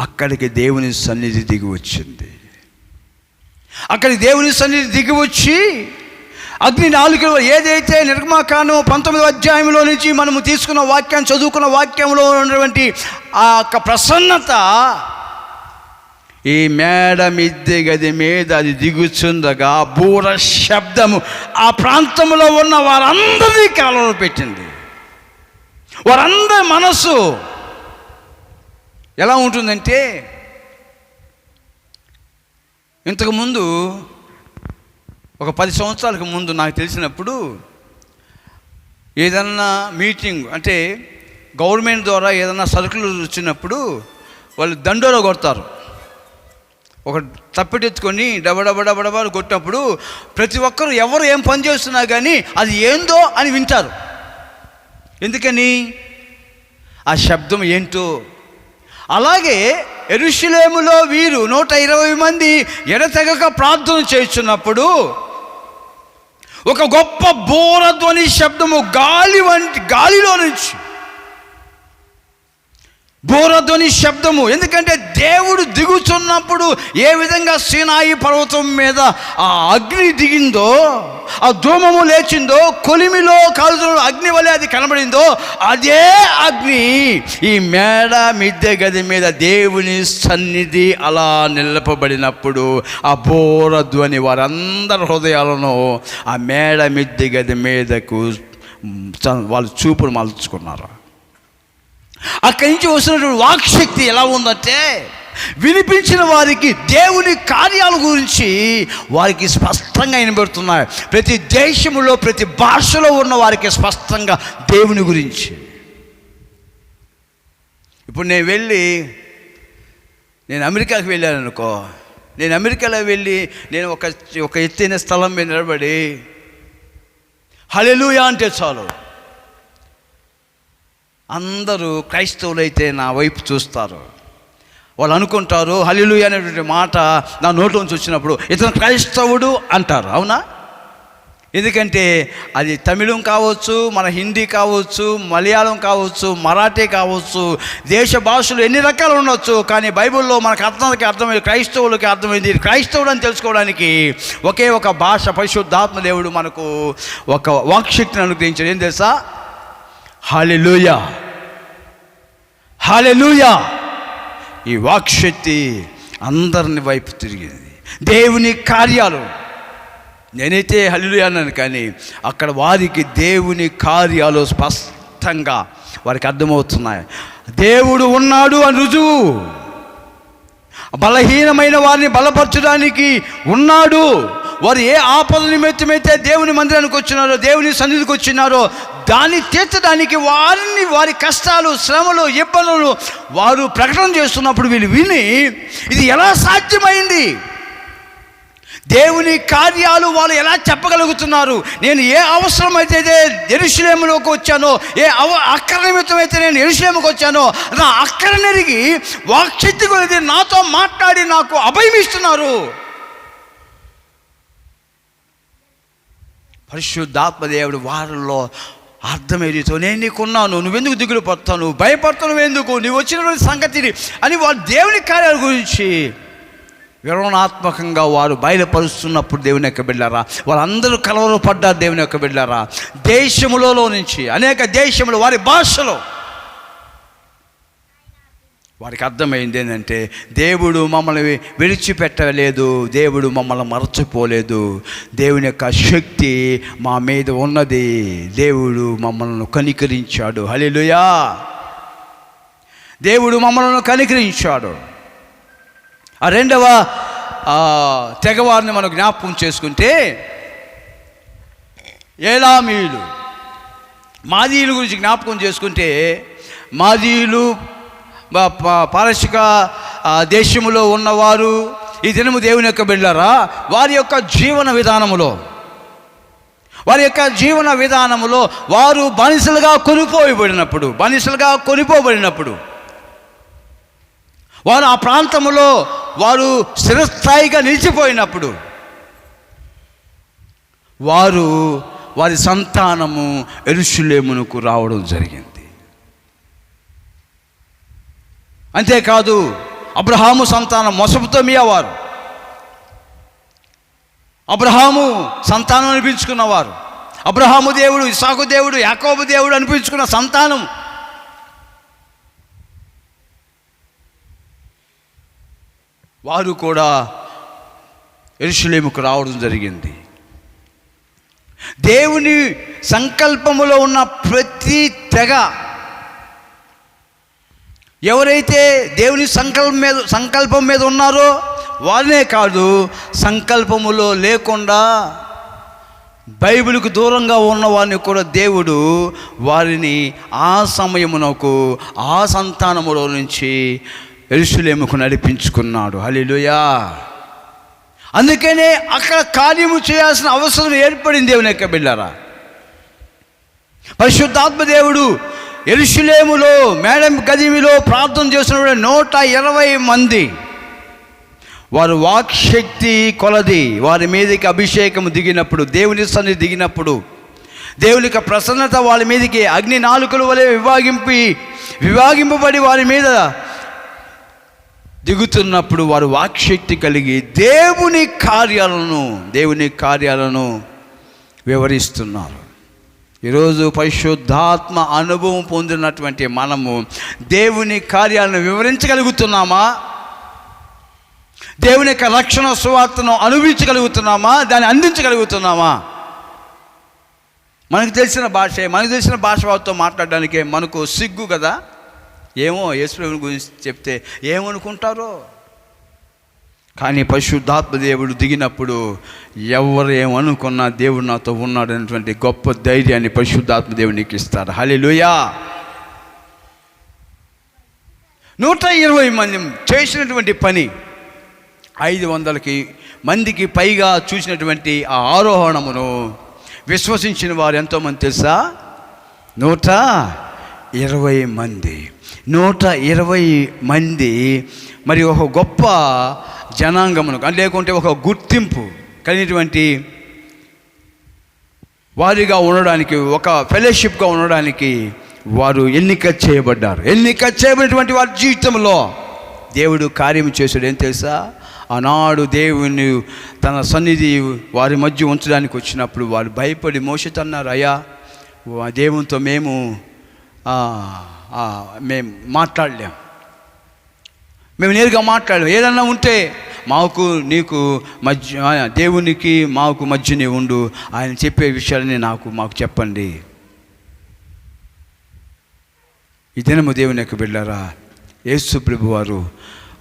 అక్కడికి దేవుని సన్నిధి దిగి వచ్చింది. అక్కడికి దేవుని సన్నిధి దిగి వచ్చి అగ్ని 4 ఏదైతే నిర్గమకాండం 19వ అధ్యాయంలో నుంచి మనము తీసుకున్న వాక్యాన్ని, చదువుకున్న వాక్యంలో ఉన్నటువంటి ఆ యొక్క ప్రసన్నత ఈ మేడ మిద్దె గది మీద అది దిగుచుండగా బూర శబ్దము ఆ ప్రాంతంలో ఉన్న వారందరినీ కాలంలో పెట్టింది. వారందరి మనసు ఎలా ఉంటుందంటే, ఇంతకుముందు ఒక 10 సంవత్సరాలకు ముందు నాకు తెలిసినప్పుడు ఏదన్నా మీటింగ్ అంటే గవర్నమెంట్ ద్వారా ఏదన్నా సరుకులు వచ్చినప్పుడు వాళ్ళు దండోరా కొడతారు. ఒక తప్పెటెత్తుకొని డబడబడబడబ కొట్టినప్పుడు ప్రతి ఒక్కరు ఎవరు ఏం పని చేస్తున్నా కానీ అది ఏందో అని వింటారు. ఎందుకని? ఆ శబ్దం ఏంటో. అలాగే యెరూషలేములో వీరు 120 మంది ఎడతెగక ప్రార్థన చేస్తున్నప్పుడు ఒక గొప్ప బోరధ్వని శబ్దము గాలిలో నుంచి బోరధ్వని శబ్దము. ఎందుకంటే దేవుడు దిగుచున్నప్పుడు ఏ విధంగా సీనాయి పర్వతం మీద ఆ అగ్ని దిగిందో, ఆ ధూమము లేచిందో, కొలిమిలో కాలుతున్న అగ్ని వలె అది కనబడిందో, అదే అగ్ని ఈ మేడ మిద్దె గది మీద దేవుని సన్నిధి అలా నిలపబడినప్పుడు ఆ బోరధ్వని వారందరి హృదయాలను ఆ మేడ మిద్దె గది మీదకు వాళ్ళు చూపులు మలుచుకున్నారు. అక్కడి నుంచి వస్తున్నటువంటి వాక్శక్తి ఎలా ఉందంటే, వినిపించిన వారికి దేవుని కార్యాల గురించి వారికి స్పష్టంగా వినబడుతున్నాయి. ప్రతి దేశంలో ప్రతి భాషలో ఉన్న వారికి స్పష్టంగా దేవుని గురించి. ఇప్పుడు నేను అమెరికాకి వెళ్ళాను అనుకో, నేను అమెరికాలో వెళ్ళి నేను ఒక ఎత్తైన స్థలం మీద నిలబడి హల్లెలూయా అంటే చాలు, అందరూ క్రైస్తవులైతే నా వైపు చూస్తారు. వాళ్ళు అనుకుంటారు హల్లెలూయా అనేటువంటి మాట నా నోట్లోంచి వచ్చినప్పుడు ఇతను క్రైస్తవుడు అంటారు. అవునా? ఎందుకంటే అది తమిళం కావచ్చు, మన హిందీ కావచ్చు, మలయాళం కావచ్చు, మరాఠీ కావచ్చు, దేశ భాషలు ఎన్ని రకాలు ఉండొచ్చు. కానీ బైబిల్లో మనకు అర్థమైంది, క్రైస్తవులకి అర్థమైంది. క్రైస్తవుడు అని తెలుసుకోవడానికి ఒకే ఒక భాష, పరిశుద్ధాత్మ దేవుడు మనకు ఒక వాక్శక్తిని అనుగ్రహించాడు. ఏం తెలుసా? హల్లెలూయా, హల్లెలూయా. ఈ వాక్శక్తి అందరిని వైపు తిరిగింది. దేవుని కార్యాలు, నేనైతే హల్లెలూయా అన్నాను, కానీ అక్కడ వారికి దేవుని కార్యాలు స్పష్టంగా వారికి అర్థమవుతున్నాయి. దేవుడు ఉన్నాడు అని రుజువు, బలహీనమైన వారిని బలపరచడానికి ఉన్నాడు. వారు ఏ ఆపద నిమిత్తమైతే దేవుని మందిరానికి వచ్చినారో, దేవుని సన్నిధికి వచ్చినారో, దాన్ని తీర్చడానికి వారి కష్టాలు, శ్రమలు, ఇబ్బందులు వారు ప్రకటన చేస్తున్నప్పుడు వీళ్ళు విని ఇది ఎలా సాధ్యమైంది, దేవుని కార్యాలు వాళ్ళు ఎలా చెప్పగలుగుతున్నారు, నేను ఏ అవసరమైతే యెరూషలేములోకి వచ్చానో, ఏ అక్కర నిమిత్తమైతే నేను యెరూషలేముకి వచ్చానో, నా అక్కర నెరిగి వాక్శక్తి కొలిది నాతో మాట్లాడి నాకు అభయం ఇస్తున్నారు. పరిశుద్ధాత్మదేవుడు వారిలో అర్థమయ్యేతో, నేను నీకున్నాను, నువ్వెందుకు దిగులు పడతావు, నువ్వు భయపడతావు ఎందుకు, నువ్వు వచ్చినటువంటి సంగతిని అని వారు దేవుని కార్యాల గురించి వివరణాత్మకంగా వారు బయలుపరుస్తున్నప్పుడు దేవుని యొక్క బిడ్డలారా, వాళ్ళందరూ కలవరపడ్డారు. దేవుని యొక్క బిడ్డలారా, దేశములలో నుంచి అనేక దేశములు వారి భాషలో వారికి అర్థమైంది ఏంటంటే, దేవుడు మమ్మల్ని విడిచిపెట్టలేదు, దేవుడు మమ్మల్ని మరచిపోలేదు, దేవుని యొక్క శక్తి మా మీద ఉన్నది, దేవుడు మమ్మల్ని కనికరించాడు. హల్లెలూయా, దేవుడు మమ్మల్ని కనికరించాడు. ఆ రెండవ తెగవారిని మనం జ్ఞాపకం చేసుకుంటే, ఏలామీయులు, మాదీయుల గురించి జ్ఞాపకం చేసుకుంటే, మాదీయులు పారసిక దేశములో ఉన్నవారు ఈ దినము దేవుని యొక్క బిడ్డలారా, వారి యొక్క జీవన విధానములో వారు బానిసలుగా కొనిపోబడినప్పుడు వారు ఆ ప్రాంతములో వారు స్థిరస్థాయిగా నిలిచిపోయినప్పుడు వారి సంతానము యెరూషలేమునకు రావడం జరిగింది. అంతేకాదు, అబ్రహాము సంతానం మెసొపొతామియా వారు, అబ్రహాము సంతానం అనిపించుకున్నవారు, అబ్రహాము దేవుడు, ఇస్సాకు దేవుడు, యాకోబు దేవుడు అనిపించుకున్న సంతానం వారు కూడా యెరూషలేముకు రావడం జరిగింది. దేవుని సంకల్పములో ఉన్న ప్రతి తెగ, ఎవరైతే దేవుని సంకల్పం మీద ఉన్నారో వారినే కాదు, సంకల్పములో లేకుండా బైబిల్కు దూరంగా ఉన్న వారిని కూడా దేవుడు వారిని ఆ సమయమునకు ఆ సంతానములో నుంచి యెరూషలేముకు నడిపించుకున్నాడు. హల్లెలూయా. అందుకనే అక్కడ కార్యము చేయాల్సిన అవసరం ఏర్పడింది. దేవుని యొక్క బిడ్డలారా, పరిశుద్ధాత్మ దేవుడు యెరూషలేములో మేడం గదిలో ప్రార్థన చేసిన 120 మంది వారు వాక్శక్తి కొలది వారి మీదకి అభిషేకం దిగినప్పుడు, దేవుని సన్నిధి దిగినప్పుడు దేవుని యొక్క ప్రసన్నత వాళ్ళ మీదకి అగ్ని నాలుకల వలె విభాగింపబడి వారి మీద దిగుతున్నప్పుడు వారు వాక్శక్తి కలిగి దేవుని కార్యాలను వివరిస్తున్నారు. ఈరోజు పరిశుద్ధాత్మ అనుభవం పొందినటువంటి మనము దేవుని కార్యాలను వివరించగలుగుతున్నామా? దేవుని యొక్క రక్షణ సువార్తను అనుభవించగలుగుతున్నామా? దాన్ని అందించగలుగుతున్నామా? మనకు తెలిసిన భాష వారితో మాట్లాడడానికే మనకు సిగ్గు కదా. ఏమో యేసుప్రభుని గురించి చెప్తే ఏమనుకుంటారో. కానీ పరిశుద్ధాత్మ దేవుడు దిగినప్పుడు ఎవరు ఏమనుకున్నా దేవుడు నాతో ఉన్నాడు అనేటువంటి గొప్ప ధైర్యాన్ని పరిశుద్ధాత్మ దేవుడు నీకు ఇస్తారు. హల్లెలూయా. 120 మంది చేసినటువంటి పని 500 మందికి పైగా చూసినటువంటి ఆ ఆరోహణమును విశ్వసించిన వారు ఎంతోమంది తెలుసా? 120 మంది. 120 మంది మరి ఒక గొప్ప జనాంగమును లేకుంటే ఒక గుర్తింపు కలిగినటువంటి వారిగా ఉండడానికి, ఒక ఫెలోషిప్గా ఉండడానికి వారు ఎన్నిక చేయబడినటువంటి వారి జీవితంలో దేవుడు కార్యం చేశాడు. ఏం తెలుసా? ఆనాడు దేవుని తన సన్నిధి వారి మధ్య ఉంచడానికి వచ్చినప్పుడు వారు భయపడి మోషేతో అన్నారు, అయ్యా దేవునితో మేము మాట్లాడలేం, మేము నేరుగా మాట్లాడలేం, ఏదన్నా ఉంటే నీకు మధ్య దేవునికి మాకు మధ్యనే ఉండు, ఆయన చెప్పే విషయాలని మాకు చెప్పండి. ఈ దినము దేవుని యొక్క బిడ్డలారా, యేసు ప్రభు వారు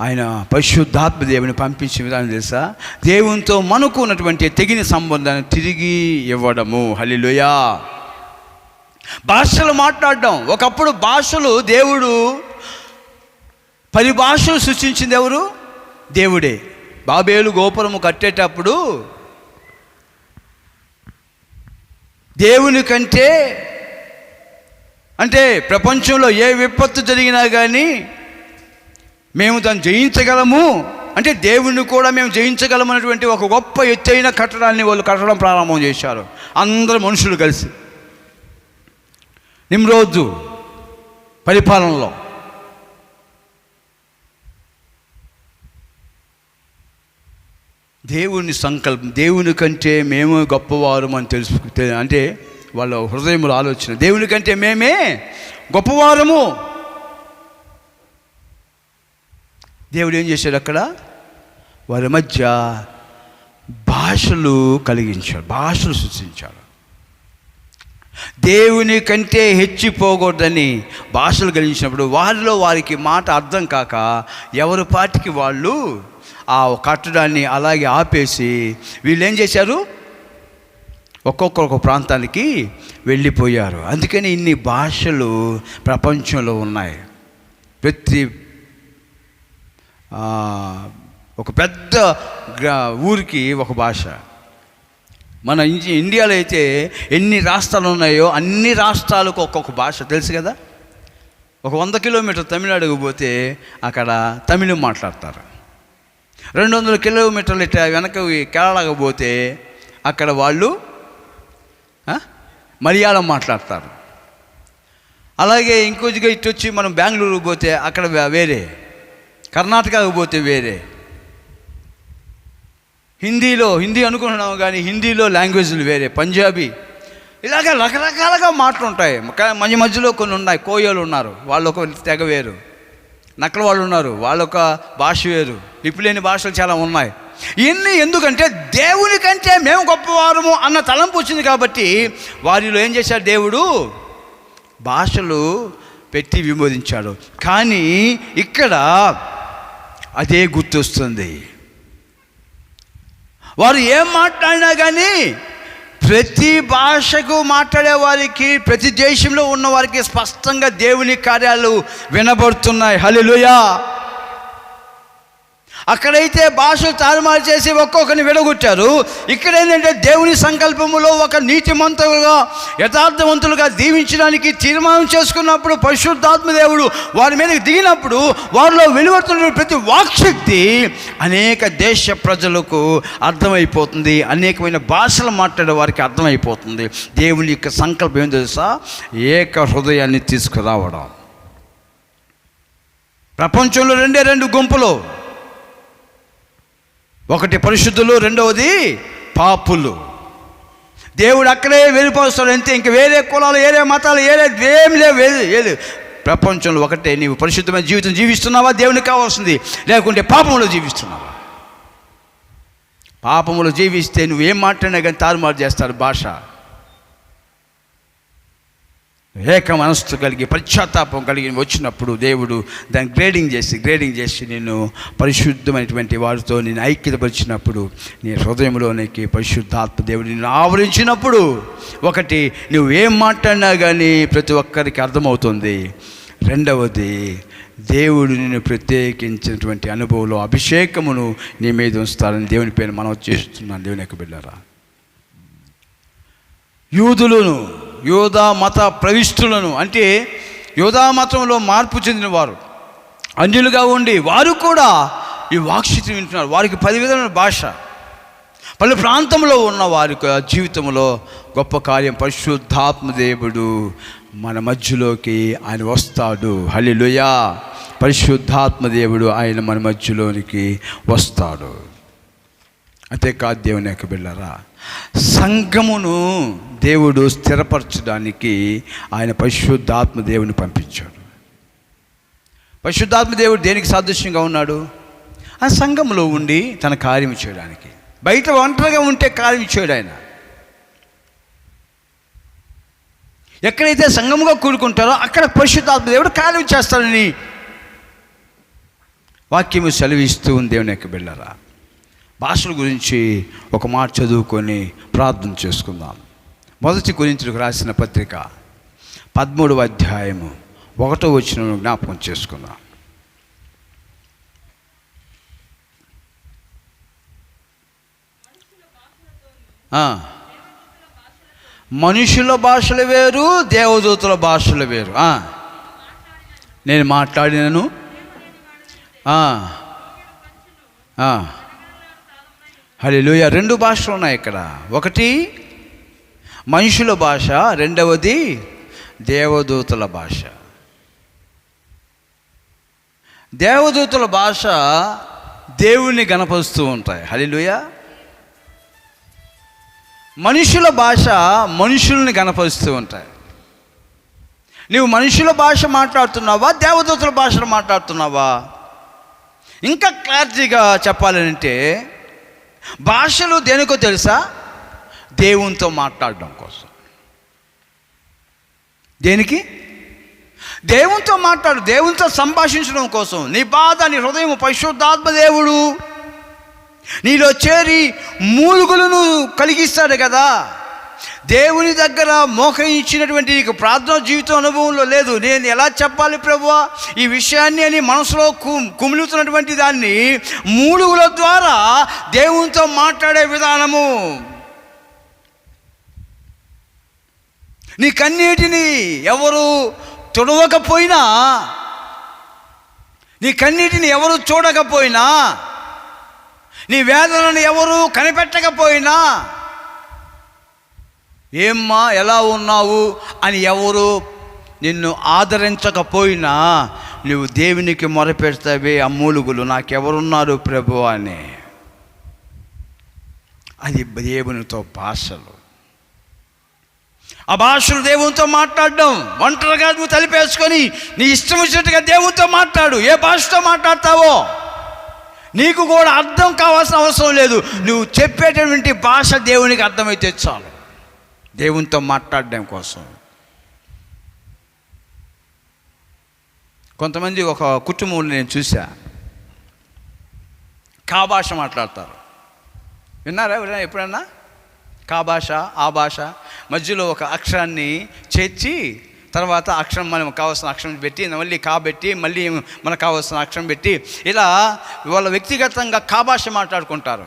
ఆయన పరిశుద్ధాత్మ దేవుని పంపించిన విధానం తెలుసా? దేవునితో మనకు ఉన్నటువంటి తెగిన సంబంధాన్ని తిరిగి ఇవ్వడము. హల్లెలూయా. భాషలు మాట్లాడడం. ఒకప్పుడు భాషలు దేవుడు 10 భాషలు సృష్టించింది ఎవరు? దేవుడే. బాబేలు గోపురము కట్టేటప్పుడు దేవుని కంటే అంటే ప్రపంచంలో ఏ విపత్తు జరిగినా కానీ మేము దాన్ని జయించగలము అంటే దేవుణ్ణి కూడా మేము జయించగలము అనేటువంటి ఒక గొప్ప ఎత్తైన కట్టడాన్ని వాళ్ళు కట్టడం ప్రారంభం చేశారు. అందరు మనుషులు కలిసి నిమ్రోదు పరిపాలనలో. దేవుని సంకల్పం, దేవుని కంటే మేము గొప్పవారు అని అంటే వాళ్ళ హృదయంలో ఆలోచన, దేవుని కంటే మేమే గొప్పవారము. దేవుడు ఏం చేశాడు? అక్కడ వారి మధ్య భాషలు కలిగించాడు, భాషలు సృష్టించాడు. దేవుని కంటే హెచ్చిపోకూడదని భాషలు కలిగించినప్పుడు వారికి మాట అర్థం కాక ఎవరి పాటికి వాళ్ళు ఆ కట్టడాన్ని అలాగే ఆపేసి వీళ్ళు ఏం చేశారు? ఒక్కొక్క ప్రాంతానికి వెళ్ళిపోయారు. అందుకని ఇన్ని భాషలు ప్రపంచంలో ఉన్నాయి. ప్రతి ఒక పెద్ద ఊరికి ఒక భాష. మన ఇండియాలో అయితే ఎన్ని రాష్ట్రాలు ఉన్నాయో అన్ని రాష్ట్రాలకు ఒక్కొక్క భాష తెలుసు కదా. ఒక 100 కిలోమీటర్లు తమిళనాడుకు పోతే అక్కడ తమిళం మాట్లాడతారు. 200 కిలోమీటర్లు ఇట్లా వెనక కేరళకు పోతే అక్కడ వాళ్ళు మలయాళం మాట్లాడతారు. అలాగే ఇంకొద్దిగా ఇటు వచ్చి మనం బెంగళూరుకు పోతే అక్కడ వేరే, కర్ణాటకకు పోతే వేరే. హిందీ అనుకుంటున్నాము కానీ హిందీలో లాంగ్వేజ్లు వేరే, పంజాబీ, ఇలాగ రకరకాలుగా మాటలు ఉంటాయి. మధ్యలో కొన్ని ఉన్నాయి. కోయోలు ఉన్నారు, వాళ్ళు ఒక తెగ వేరు. నక్కల వాళ్ళు ఉన్నారు, వాళ్ళొక భాష వేరు. లిపిలేని భాషలు చాలా ఉన్నాయి. ఇన్ని ఎందుకంటే దేవుని కంటే మేము గొప్పవారము అన్న తలంపు వచ్చింది కాబట్టి వారిలో ఏం చేశాడు? దేవుడు భాషలు పెట్టి విమోదించాడు. కానీ ఇక్కడ అదే గుర్తొస్తుంది. వారు ఏం మాట్లాడినా కానీ ప్రతి భాషకు మాట్లాడే వారికి, ప్రతి దేశంలో ఉన్న వారికి స్పష్టంగా దేవుని కార్యాలు వినబడుతున్నాయి. హల్లెలూయా. అక్కడైతే భాషలు తారుమారు చేసి ఒక్కొక్కరిని విడగొట్టారు. ఇక్కడ ఏంటంటే దేవుని సంకల్పములో ఒక నీతిమంతులుగా యథార్థవంతులుగా దీవించడానికి తీర్మానం చేసుకున్నప్పుడు పరిశుద్ధాత్మ దేవుడు వారి మీదకి దిగినప్పుడు వారిలో వెలువడుతున్న ప్రతి వాక్శక్తి అనేక దేశ ప్రజలకు అర్థమైపోతుంది. అనేకమైన భాషలు మాట్లాడే వారికి అర్థమైపోతుంది. దేవుని యొక్క సంకల్పం ఏం తెలుసా? ఏక హృదయాన్ని తీసుకురావడం. ప్రపంచంలో రెండు గుంపులు, ఒకటి పరిశుద్ధులు, రెండవది పాపులు. దేవుడు అక్కడే వెళ్ళిపోస్తాడు అంతే. ఇంక వేరే కులాలు, వేరే మతాలు, ఏమి లేవు. ప్రపంచంలో ఒకటే, నీవు పరిశుద్ధమైన జీవితం జీవిస్తున్నావా, దేవునికి కావాల్సింది, లేకుంటే పాపంలో జీవిస్తున్నావా. పాపంలో జీవిస్తే నువ్వు ఏం మాట్లాడినా కానీ తారుమారు చేస్తారు భాష. ఏక మనస్సు కలిగి పశ్చాత్తాపం కలిగి వచ్చినప్పుడు దేవుడు దాన్ని గ్రేడింగ్ చేసి నేను పరిశుద్ధమైనటువంటి వారితో నేను ఐక్యతపరిచినప్పుడు నీ హృదయంలోనికి పరిశుద్ధాత్మ దేవుడు నిన్ను ఆవరించినప్పుడు ఒకటి, నువ్వేం మాట్లాడినా కానీ ప్రతి ఒక్కరికి అర్థమవుతుంది. రెండవది, దేవుడు నిన్ను ప్రత్యేకించినటువంటి అనుభవంలో అభిషేకమును నీ మీద ఉంచుతారని దేవుని పేరు మనం చేస్తున్నాను. దేవుని యొక్క బిడ్డలారా, యూదులను, యోధా మత ప్రవిష్టులను, అంటే యోధా మతంలో మార్పు చెందిన వారు, అన్యులుగా ఉండి వారు కూడా ఈ వాక్శక్తిని వింటున్నారు. వారికి 10 విధమైన భాష. పలు ప్రాంతంలో ఉన్న వారి జీవితంలో గొప్ప కార్యం. పరిశుద్ధాత్మ దేవుడు మన మధ్యలోకి ఆయన వస్తాడు. హల్లెలూయా. పరిశుద్ధాత్మ దేవుడు ఆయన మన మధ్యలోనికి వస్తాడు. అంతేకాదు దేవుని యొక్క బిడ్డలారా, సంఘమును దేవుడు స్థిరపరచడానికి ఆయన పరిశుద్ధాత్మ దేవుని పంపించాడు. పరిశుద్ధాత్మ దేవుడు దేనికి సాదృశ్యంగా ఉన్నాడు? ఆ సంఘంలో ఉండి తన కార్యం చేయడానికి. బయట ఒంటరిగా ఉంటే కార్యం చేయడు ఆయన. ఎక్కడైతే సంఘముగా కూడుకుంటారో అక్కడ పరిశుద్ధాత్మ దేవుడు కార్యం చేస్తాడని వాక్యము సెలవిస్తూ ఉంది. దేవుని యొక్క బిడ్డలారా, భాషల గురించి ఒక మాట చదువుకొని ప్రార్థన చేసుకుందాం. 1 కొరింథీయులకు రాసిన పత్రిక 13వ అధ్యాయము 1వ వచనం జ్ఞాపకం చేసుకుందాం. మనుషుల భాషలు వేరు, దేవదూతల భాషలు వేరు. నేను మాట్లాడినను హల్లెలూయా. 2 భాషలు ఉన్నాయి ఇక్కడ. ఒకటి మనుషుల భాష, రెండవది దేవదూతల భాష. దేవదూతల భాష దేవుణ్ణి గణపరుస్తూ ఉంటాయి. హల్లెలూయా. మనుషుల భాష మనుషుల్ని గణపరుస్తూ ఉంటాయి. నీవు మనుషుల భాష మాట్లాడుతున్నావా, దేవదూతల భాషలు మాట్లాడుతున్నావా? ఇంకా క్లారిటీగా చెప్పాలంటే భాషలు దేనికో తెలుసా? దేవునితో మాట్లాడడం కోసం. దేనికి? దేవునితో మాట్లాడు, దేవునితో సంభాషించడం కోసం. నీ బాధ, నీ హృదయం పరిశుద్ధాత్మ దేవుడు నీలో చేరి మూలుగులను కలిగిస్తాడు కదా. దేవుని దగ్గర మోకరించినటువంటి నీకు ప్రార్థన జీవితం అనుభవంలో లేదు. నేను ఎలా చెప్పాలి ప్రభువా ఈ విషయాన్ని అని మనసులో కుమిలుతున్నటువంటి దాన్ని మూలుగుల ద్వారా దేవునితో మాట్లాడే విధానము. నీ కన్నీటిని ఎవరు తుడవకపోయినా, నీ కన్నీటిని ఎవరు చూడకపోయినా, నీ వేదనను ఎవరు కనిపెట్టకపోయినా, ఏమ్మా ఎలా ఉన్నావు అని ఎవరు నిన్ను ఆదరించకపోయినా నువ్వు దేవునికి మొరపెడతావే ఆ మూలుగులు, నాకెవరున్నారు ప్రభు అని. అది దేవునితో భాషలు. ఆ భాషలు దేవునితో మాట్లాడడం. ఒంటరిగా నువ్వు తలిపేసుకొని నీ ఇష్టం వచ్చినట్టుగా దేవునితో మాట్లాడు. ఏ భాషతో మాట్లాడతావో నీకు కూడా అర్థం కావాల్సిన అవసరం లేదు. నువ్వు చెప్పేటటువంటి భాష దేవునికి అర్థమైతే చాలు. దేవునితో మాట్లాడడం కోసం. కొంతమంది ఒక కుటుంబంలో నేను చూసా, కా భాష మాట్లాడతారు. విన్నారా ఎవరైనా ఎప్పుడన్నా? కా భాష, ఆ భాష మధ్యలో ఒక అక్షరాన్ని చేర్చి తర్వాత అక్షరం మనం కావాల్సిన అక్షరం పెట్టి మళ్ళీ పెట్టి మళ్ళీ మనకు కావాల్సిన అక్షరం పెట్టి ఇలా వాళ్ళ వ్యక్తిగతంగా భాష మాట్లాడుకుంటారు.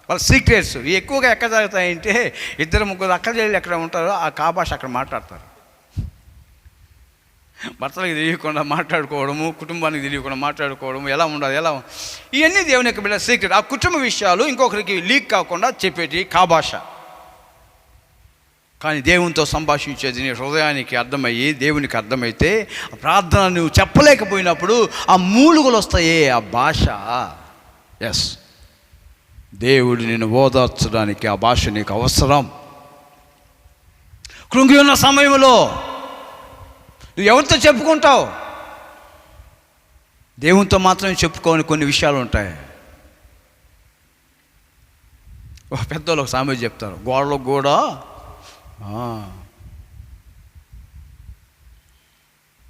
వాళ్ళ సీక్రెట్స్ ఎక్కువగా ఎక్కడ జరుగుతాయంటే 2-3 అక్క చెల్లెలు ఎక్కడ ఉంటారో ఆ భాష అక్కడ మాట్లాడతారు. భర్తలకు తెలియకుండా మాట్లాడుకోవడము, కుటుంబానికి తెలియకుండా మాట్లాడుకోవడము, ఎలా ఉండాలి ఇవన్నీ దేవుని యొక్క బిడ్డ సీక్రెట్. ఆ కుటుంబ విషయాలు ఇంకొకరికి లీక్ కాకుండా చెప్పేటి భాష. కానీ దేవునితో సంభాషించేది నీ హృదయానికి అర్థమయ్యి దేవునికి అర్థమైతే ప్రార్థన నువ్వు చెప్పలేకపోయినప్పుడు ఆ మూలుగులు వస్తాయే ఆ భాష. ఎస్, దేవుడు నిన్ను ఓదార్చడానికి ఆ భాష నీకు అవసరం. కృంగి ఉన్న సమయంలో నువ్వు ఎవరితో చెప్పుకుంటావు? దేవునితో మాత్రమే చెప్పుకోని కొన్ని విషయాలు ఉంటాయి. ఒక పెద్దోళ్ళు ఒక సామెత చెప్తారు, గోడలకు కూడా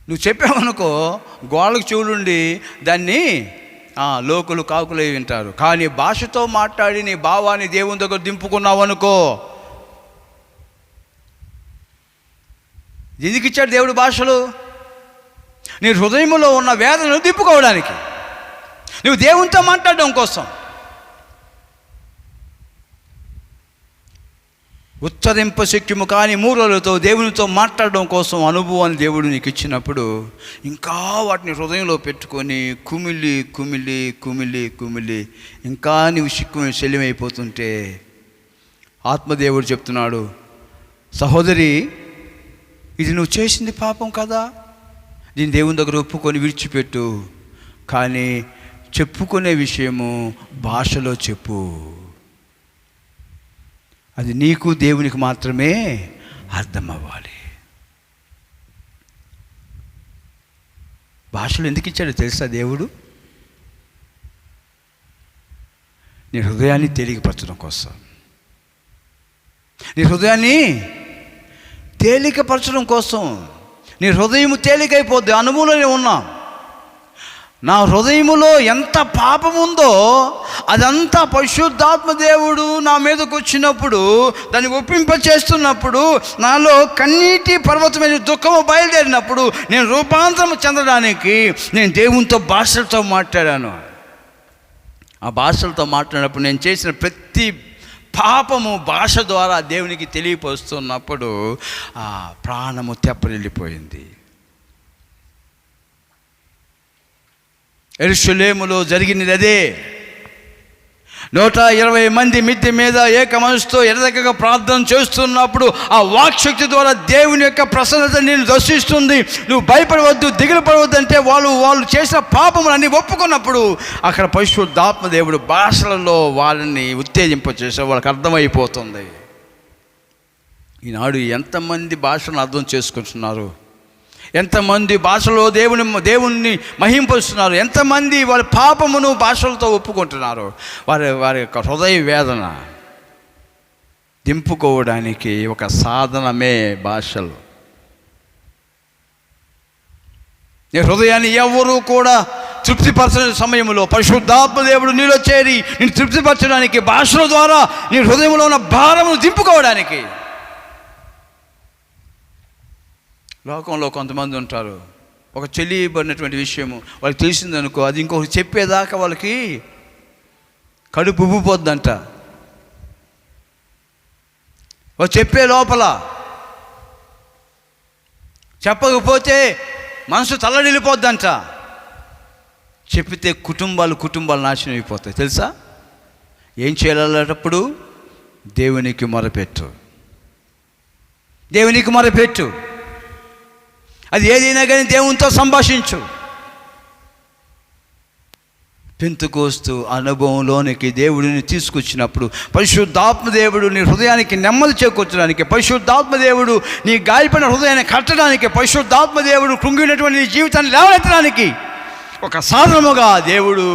నువ్వు చెప్పావనుకో గోడలకు చెవులుండి దాన్ని లోకులు కాకులే వింటారు. కానీ భాషతో మాట్లాడి నీ భావాన్ని దేవుని దగ్గర దింపుకున్నావు అనుకో, ఎందుకు ఇచ్చాడు దేవుడు భాషలు? నీ హృదయంలో ఉన్న వేదనను దింపుకోవడానికి, నువ్వు దేవునితో మాట్లాడడం కోసం. ఉచ్చరింప శక్యము కానీ మూలలతో దేవునితో మాట్లాడడం కోసం అనుభవాన్ని దేవుడు నీకు ఇచ్చినప్పుడు ఇంకా వాటిని హృదయంలో పెట్టుకొని కుమిలి కుమిలి కుమిలి కుమిలి ఇంకా నీవు సిక్కు శల్యమైపోతుంటే ఆత్మదేవుడు చెప్తున్నాడు, సహోదరి ఇది నువ్వు చేసింది పాపం కదా, దీన్ని దేవుని దగ్గర ఒప్పుకొని విడిచిపెట్టు. కానీ చెప్పుకునే విషయము భాషలో చెప్పు. అది నీకు దేవునికి మాత్రమే అర్థం అవ్వాలి. భాషలు ఎందుకు ఇచ్చాడో తెలుసా దేవుడు? నీ హృదయాన్ని తేలికపరచడం కోసం. నీ హృదయాన్ని తేలికపరచడం కోసం. నీ హృదయం తేలికైపోద్ది. అనుభవంలోనే ఉన్నాం. నా హృదయములో ఎంత పాపం ఉందో అదంతా పరిశుద్ధాత్మ దేవుడు నా మీదకు వచ్చినప్పుడు, దాన్ని ఒప్పింపచేస్తున్నప్పుడు, నాలో కన్నీటి పర్వతమైన దుఃఖము బయలుదేరినప్పుడు నేను రూపాంతరం చెందడానికి నేను దేవునితో భాషలతో మాట్లాడాను. ఆ భాషలతో మాట్లాడినప్పుడు నేను చేసిన ప్రతి పాపము భాష ద్వారా దేవునికి తెలియపరుస్తున్నప్పుడు ఆ ప్రాణము తెప్పరిల్లిపోయింది. యెరూషలేములో జరిగినది అదే. 120 మంది మిద్దె మీద ఏక మనసుతో ఎడతెగక ప్రార్థన చేస్తున్నప్పుడు ఆ వాక్శక్తి ద్వారా దేవుని యొక్క ప్రసన్నత నేను దర్శిస్తుంది. నువ్వు భయపడవద్దు, దిగులు పడవద్దు అంటే వాళ్ళు చేసిన పాపములన్నీ ఒప్పుకున్నప్పుడు అక్కడ పరిశుద్ధాత్మ దేవుడు భాషలలో వాళ్ళని ఉత్తేజింపచేసే వాళ్ళకి అర్థమైపోతుంది. ఈనాడు ఎంతమంది భాషను అర్థం చేసుకుంటున్నారు, ఎంతమంది భాషలో దేవుణ్ణి మహింపరుస్తున్నారు, ఎంతమంది వాళ్ళ పాపమును భాషలతో ఒప్పుకుంటున్నారు. వారి యొక్క హృదయ వేదన దింపుకోవడానికి ఒక సాధనమే భాషలు. నీ హృదయాన్ని ఎవరు కూడా తృప్తిపరచని సమయంలో పరిశుద్ధాత్మ దేవుడు నీలో చేరి నేను తృప్తిపరచడానికి భాషల ద్వారా నీ హృదయంలో ఉన్న భారమును దింపుకోవడానికి. లోకంలో కొంతమంది ఉంటారు, ఒక చెల్లిబడినటువంటి విషయము వాళ్ళకి తెలిసిందనుకో, అది ఇంకొకటి చెప్పేదాకా వాళ్ళకి కడుపు ఉబ్బిపోద్దంట. వాళ్ళు చెప్పే లోపల చెప్పకపోతే మనసు తల్లడిల్లిపోద్దంట. చెప్పితే కుటుంబాలు నాశనం అయిపోతాయి. తెలుసా? ఏం చేయాలన్నప్పుడు దేవునికి మొరపెట్టు, దేవునికి మొరపెట్టు. అది ఏదైనా కానీ దేవునితో సంభాషించు. పెంతెకోస్తు అనుభవంలోనికి దేవుడిని తీసుకొచ్చినప్పుడు పరిశుద్ధాత్మ దేవుడు నీ హృదయానికి నెమ్మది చేకూర్చడానికి, పరిశుద్ధాత్మ దేవుడు నీ గాయపడిన హృదయాన్ని కట్టడానికి, పరిశుద్ధాత్మ దేవుడు కృంగినటువంటి నీ జీవితాన్ని లేవనెత్తడానికి ఒక సాధనముగా దేవుడు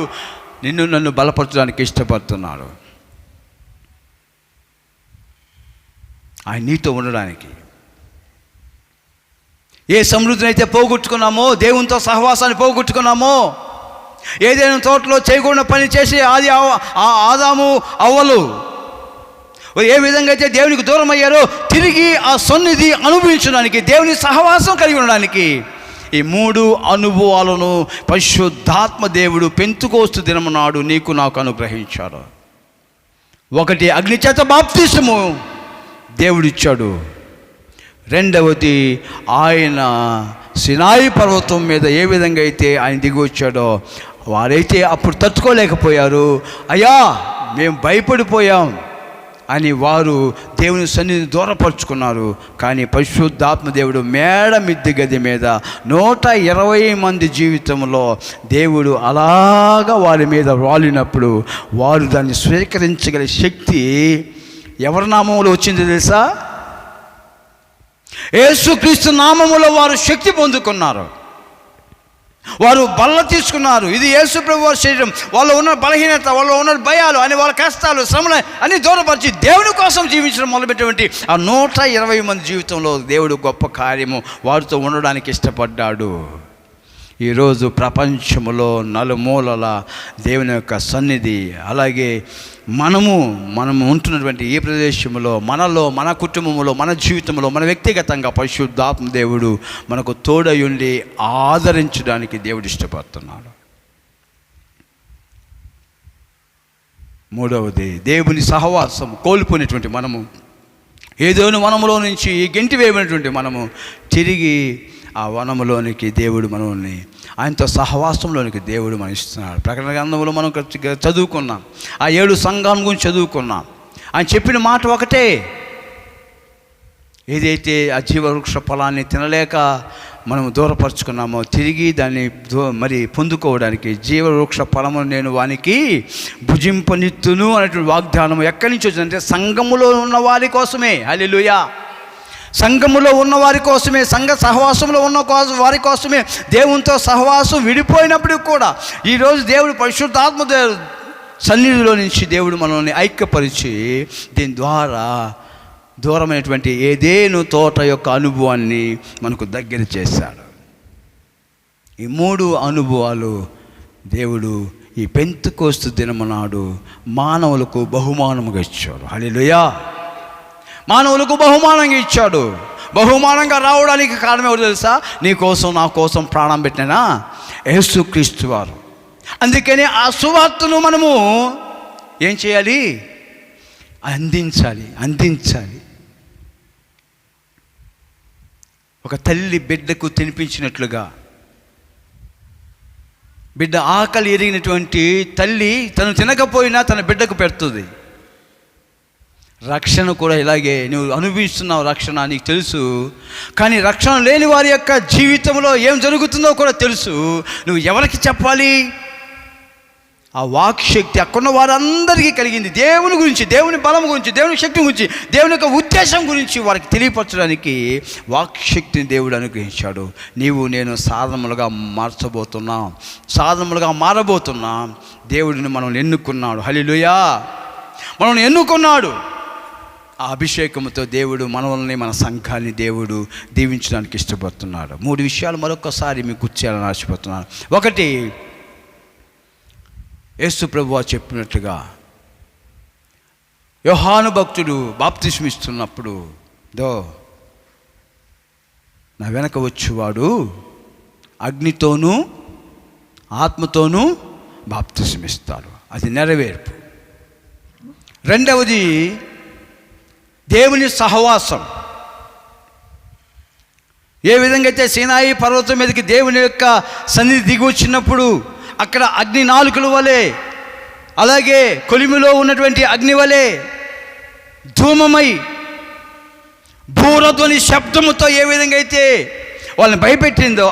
నన్ను బలపరచడానికి ఇష్టపడుతున్నాడు. ఆయన నీతో ఉండడానికి. ఏ సమృద్ధిని అయితే పోగొట్టుకున్నామో, దేవునితో సహవాసాన్ని పోగొట్టుకున్నామో, ఏదైనా తోటలో చేయకుండా పని చేసి ఆదాము అవ్వలు ఏ విధంగా అయితే దేవునికి దూరం అయ్యారో తిరిగి ఆ సన్నిధి అనుభవించడానికి, దేవుని సహవాసం కలిగి ఉండడానికి ఈ 3 అనుభవాలను పరిశుద్ధాత్మ దేవుడు పెంతుకోస్తు దినము నాడు నీకు నాకు అనుగ్రహించాడు. 1 అగ్ని చేత బాప్తిసము దేవుడిచ్చాడు. 2వది ఆయన సినాయి పర్వతం మీద ఏ విధంగా అయితే ఆయన దిగి వచ్చాడో వారైతే అప్పుడు తట్టుకోలేకపోయారు. అయ్యా మేము భయపడిపోయాం అని వారు దేవుని సన్నిధిని దూరపరుచుకున్నారు. కానీ పరిశుద్ధాత్మ దేవుడు మేడ మిద్దె గది మీద 120 మంది జీవితంలో దేవుడు అలాగా వారి మీద వాలినప్పుడు వారు దాన్ని స్వీకరించగల శక్తి ఎవరి నామములో వచ్చింది తెలుసా? యేసుక్రీస్తు నామములో వారు శక్తి పొందుకున్నారు. వారు బల్ల తీసుకున్నారు. ఇది యేసు ప్రభు వారి శరీరం. వాళ్ళు ఉన్న బలహీనత, వాళ్ళు ఉన్న భయాలు అని, వాళ్ళ కష్టాలు, శ్రమలు అన్ని దూరపరిచి దేవుని కోసం జీవించడం మొదలుపెట్టినటువంటి ఆ 120 మంది జీవితంలో దేవుడు గొప్ప కార్యము వారితో ఉండడానికి ఇష్టపడ్డాడు. ఈరోజు ప్రపంచంలో నలుమూలల దేవుని యొక్క సన్నిధి, అలాగే మనము ఉంటున్నటువంటి ఈ ప్రదేశంలో, మనలో, మన కుటుంబంలో, మన జీవితంలో, మన వ్యక్తిగతంగా పరిశుద్ధాత్మ దేవుడు మనకు తోడయుండి ఆదరించడానికి దేవుడు ఇష్టపడుతున్నాడు. 3వది దేవుని సహవాసం కోల్పోయినటువంటి మనము, ఏదోని వనములో నుంచి గెంటి వేయబడినటువంటి మనము తిరిగి ఆ వనములోనికి దేవుడు మనల్ని, ఆయనతో సహవాసంలోనికి దేవుడు మనం ఇస్తున్నాడు. ప్రకటన గ్రంథంలో మనం చదువుకున్నాం, ఆ 7 సంఘాల గురించి చదువుకున్నాం. ఆయన చెప్పిన మాట ఒకటే, ఏదైతే ఆ జీవవృక్ష ఫలాన్ని తినలేక మనం దూరపరుచుకున్నామో తిరిగి దాన్ని మరి పొందుకోవడానికి జీవవృక్ష ఫలము నేను వానికి భుజింపనిత్తును అనేటువంటి వాగ్దానం ఎక్కడి నుంచి వచ్చిందంటే సంఘములో ఉన్న వారి కోసమే. హల్లెలూయా. సంఘములో ఉన్న వారి కోసమే, సంఘ సహవాసంలో ఉన్న వారి కోసమే. దేవునితో సహవాసం విడిపోయినప్పటికి కూడా ఈరోజు దేవుడు పరిశుద్ధాత్మ సన్నిధిలో నుంచి దేవుడు మనల్ని ఐక్యపరిచి దీని ద్వారా దూరమైనటువంటి ఏదేను తోట యొక్క అనుభవాన్ని మనకు దగ్గర చేశాడు. ఈ 3 అనుభవాలు దేవుడు ఈ పెంతెకోస్తు దినము నాడు మానవులకు బహుమానముగా ఇచ్చాడు. హల్లెలూయా. మానవులకు బహుమానంగా ఇచ్చాడు. బహుమానంగా రావడానికి కారణం ఎవరు తెలుసా? నీ కోసం నా కోసం ప్రాణం పెట్టిన యేసుక్రీస్తు వారు. అందుకని ఆ సువార్తను మనము ఏం చేయాలి? అందించాలి. ఒక తల్లి బిడ్డకు తినిపించినట్లుగా, బిడ్డ ఆకలి ఎరిగినటువంటి తల్లి తను తినకపోయినా తన బిడ్డకు పెడుతుంది. రక్షణ కూడా ఇలాగే. నువ్వు అనుభవిస్తున్నావు రక్షణ, నీకు తెలుసు. కానీ రక్షణ లేని వారి యొక్క జీవితంలో ఏం జరుగుతుందో కూడా తెలుసు. నువ్వు ఎవరికి చెప్పాలి? ఆ వాక్శక్తి అక్కడున్న వారందరికీ కలిగింది. దేవుని గురించి, దేవుని బలం గురించి, దేవుని శక్తి గురించి, దేవుని యొక్క ఉద్దేశం గురించి వారికి తెలియపరచడానికి వాక్శక్తిని దేవుడు అనుగ్రహించాడు. నీవు నేను సాధనములుగా మారబోతున్నాం. దేవుడిని మనల్ని ఎన్నుకున్నాడు. హల్లెలూయా. మనల్ని ఎన్నుకున్నాడు. ఆ అభిషేకంతో దేవుడు మనల్ని, మన సంఘాన్ని దేవుడు దీవించడానికి ఇష్టపడుతున్నాడు. 3 విషయాలు మరొకసారి మీకు గుర్తించాలని ఆశపడుతున్నాను. 1, యేసు ప్రభువు చెప్పినట్లుగా యోహాను భక్తుడు బాప్తిస్మం ఇస్తున్నప్పుడు, నా వెనక వచ్చేవాడు అగ్నితోనూ ఆత్మతోనూ బాప్తిస్మం ఇస్తాడు. అది నెరవేర్పు. 2వది దేవుని సహవాసం. ఏ విధంగా అయితే సీనాయి పర్వతం మీదకి దేవుని యొక్క సన్నిధి దిగి వచ్చినప్పుడు అక్కడ అగ్ని నాలుకల వలె, అలాగే కొలిమిలో ఉన్నటువంటి అగ్ని వలె ధూమమై భూరధ్వని శబ్దముతో ఏ విధంగా అయితే వాళ్ళని భయపెట్టిందో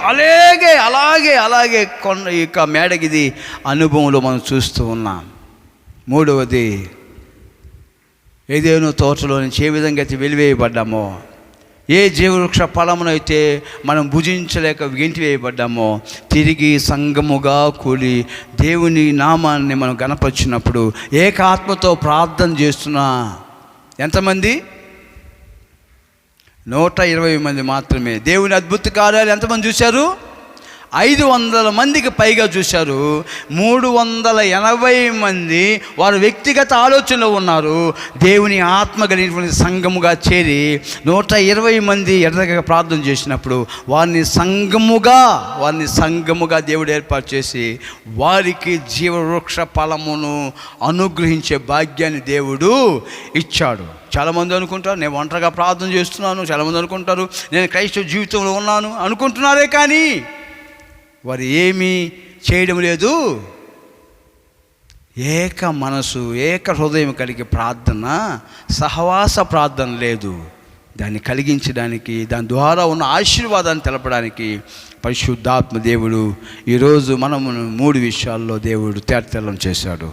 అలాగే కొండ యొక్క మేడగిది అనుభవంలో మనం చూస్తూ ఉన్నాం. 3వది ఏదేనో తోటలో నుంచి ఏ విధంగా అయితే వెలివేయబడ్డామో, ఏ జీవవృక్ష ఫలమునైతే మనం భుజించలేక గెంటివేయబడ్డామో తిరిగి సంఘముగా కూడి దేవుని నామాన్ని మనం గణపరిచినప్పుడు ఏకాత్మతో ప్రార్థన చేస్తున్నా ఎంతమంది? 120 మంది మాత్రమే. దేవుని అద్భుత కార్యాలు ఎంతమంది చూశారు? 500 మందికి పైగా చూశారు. 380 మంది వారు వ్యక్తిగత ఆలోచనలో ఉన్నారు. దేవుని ఆత్మ కలిగినటువంటి సంఘముగా చేరి 120 మంది ఎడతెగక ప్రార్థన చేసినప్పుడు వారిని సంఘముగా దేవుడు ఏర్పాటు చేసి వారికి జీవవృక్ష ఫలమును అనుగ్రహించే భాగ్యాన్ని దేవుడు ఇచ్చాడు. చాలామంది అనుకుంటారు నేను ఒంటరిగా ప్రార్థన చేస్తున్నాను, చాలామంది అనుకుంటారు నేను క్రైస్తవ జీవితంలో ఉన్నాను అనుకుంటున్నారే, కానీ వారు ఏమీ చేయడం లేదు. ఏక మనసు, ఏక హృదయం కలిగి ప్రార్థన, సహవాస ప్రార్థన లేదు. దాన్ని కలిగించడానికి, దాని ద్వారా ఉన్న ఆశీర్వాదాన్ని తెలపడానికి పరిశుద్ధాత్మ దేవుడు ఈరోజు మనము 3 విషయాల్లో దేవుడు తేటతెల్లం చేశాడు.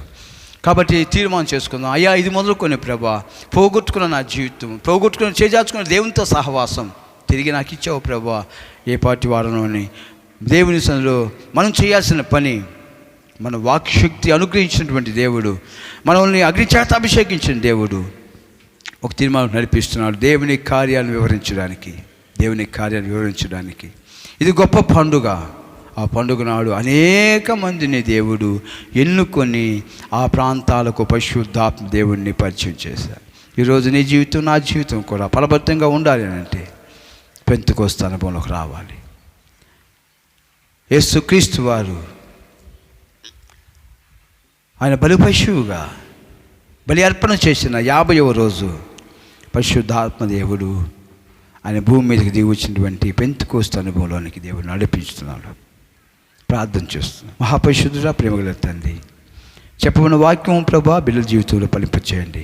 కాబట్టి తీర్మానం చేసుకుందాం. అయ్యా, ఇది మొదలుకొని ప్రభా, పోగొట్టుకున్న నా జీవితం, పోగొట్టుకుని చేజార్చుకున్న దేవునితో సహవాసం తిరిగి నాకు ఇచ్చావు ప్రభా. ఏ పాటి వారంలోని దేవుని సన్నిధిలో మనం చేయాల్సిన పని, మన వాక్శక్తి అనుగ్రహించినటువంటి దేవుడు, మనల్ని అగ్నిచేత అభిషేకించిన దేవుడు ఒక తీర్మానం నడిపిస్తున్నాడు. దేవుని కార్యాలను వివరించడానికి ఇది గొప్ప పండుగ. ఆ పండుగ నాడు అనేక మందిని దేవుడు ఎన్నుకొని ఆ ప్రాంతాలకు పరిశుద్ధాత్మ దేవుడిని పరిచయం చేశారు. ఈరోజు నీ జీవితం, నా జీవితం కూడా ఫలభరితంగా ఉండాలి అంటే పెంతెకొస్తు అనుభవంలోకి రావాలి. యేసుక్రీస్తు వారు ఆయన పశువుగా బలి అర్పణ చేసిన 50వ రోజు పరిశుద్ధాత్మ దేవుడు ఆయన భూమి మీదకి దిగి వచ్చినటువంటి పెంతెకొస్తు అనుభవంలోనికి దేవుడు నడిపించుతున్నాడు. ప్రార్థన చేస్తున్నాం. మహాపరిశుద్ధుడా, ప్రేమగల తండ్రి, చెప్పబడిన వాక్యం ప్రభా బిడ్డల జీవితంలో ఫలింపచేయండి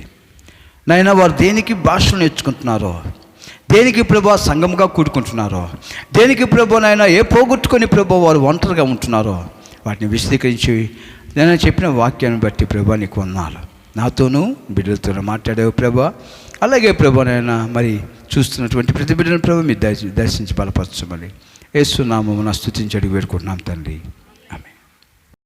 నాయన. వారు దేనికి భాషలు నేర్చుకుంటున్నారో, దేనికి ప్రభా సంఘముగా కూడుకుంటున్నారో, దేనికి ప్రభా నాయన ఏ పోగొట్టుకొని ప్రభా వారు ఒంటరిగా ఉంటున్నారో వాటిని విశదీకరించి నేను చెప్పిన వాక్యాన్ని బట్టి ప్రభా నీకు వందనాలు. నాతోనూ బిడ్డలతోనూ మాట్లాడావు ప్రభా. అలాగే ప్రభా నాయన మరి చూస్తున్నటువంటి ప్రతి బిడ్డను ప్రభా మీరు దర్శించి బలపరచమని యేసు నామమున స్తుతించి అడిగి వేడుకుంటున్నాం తండ్రి.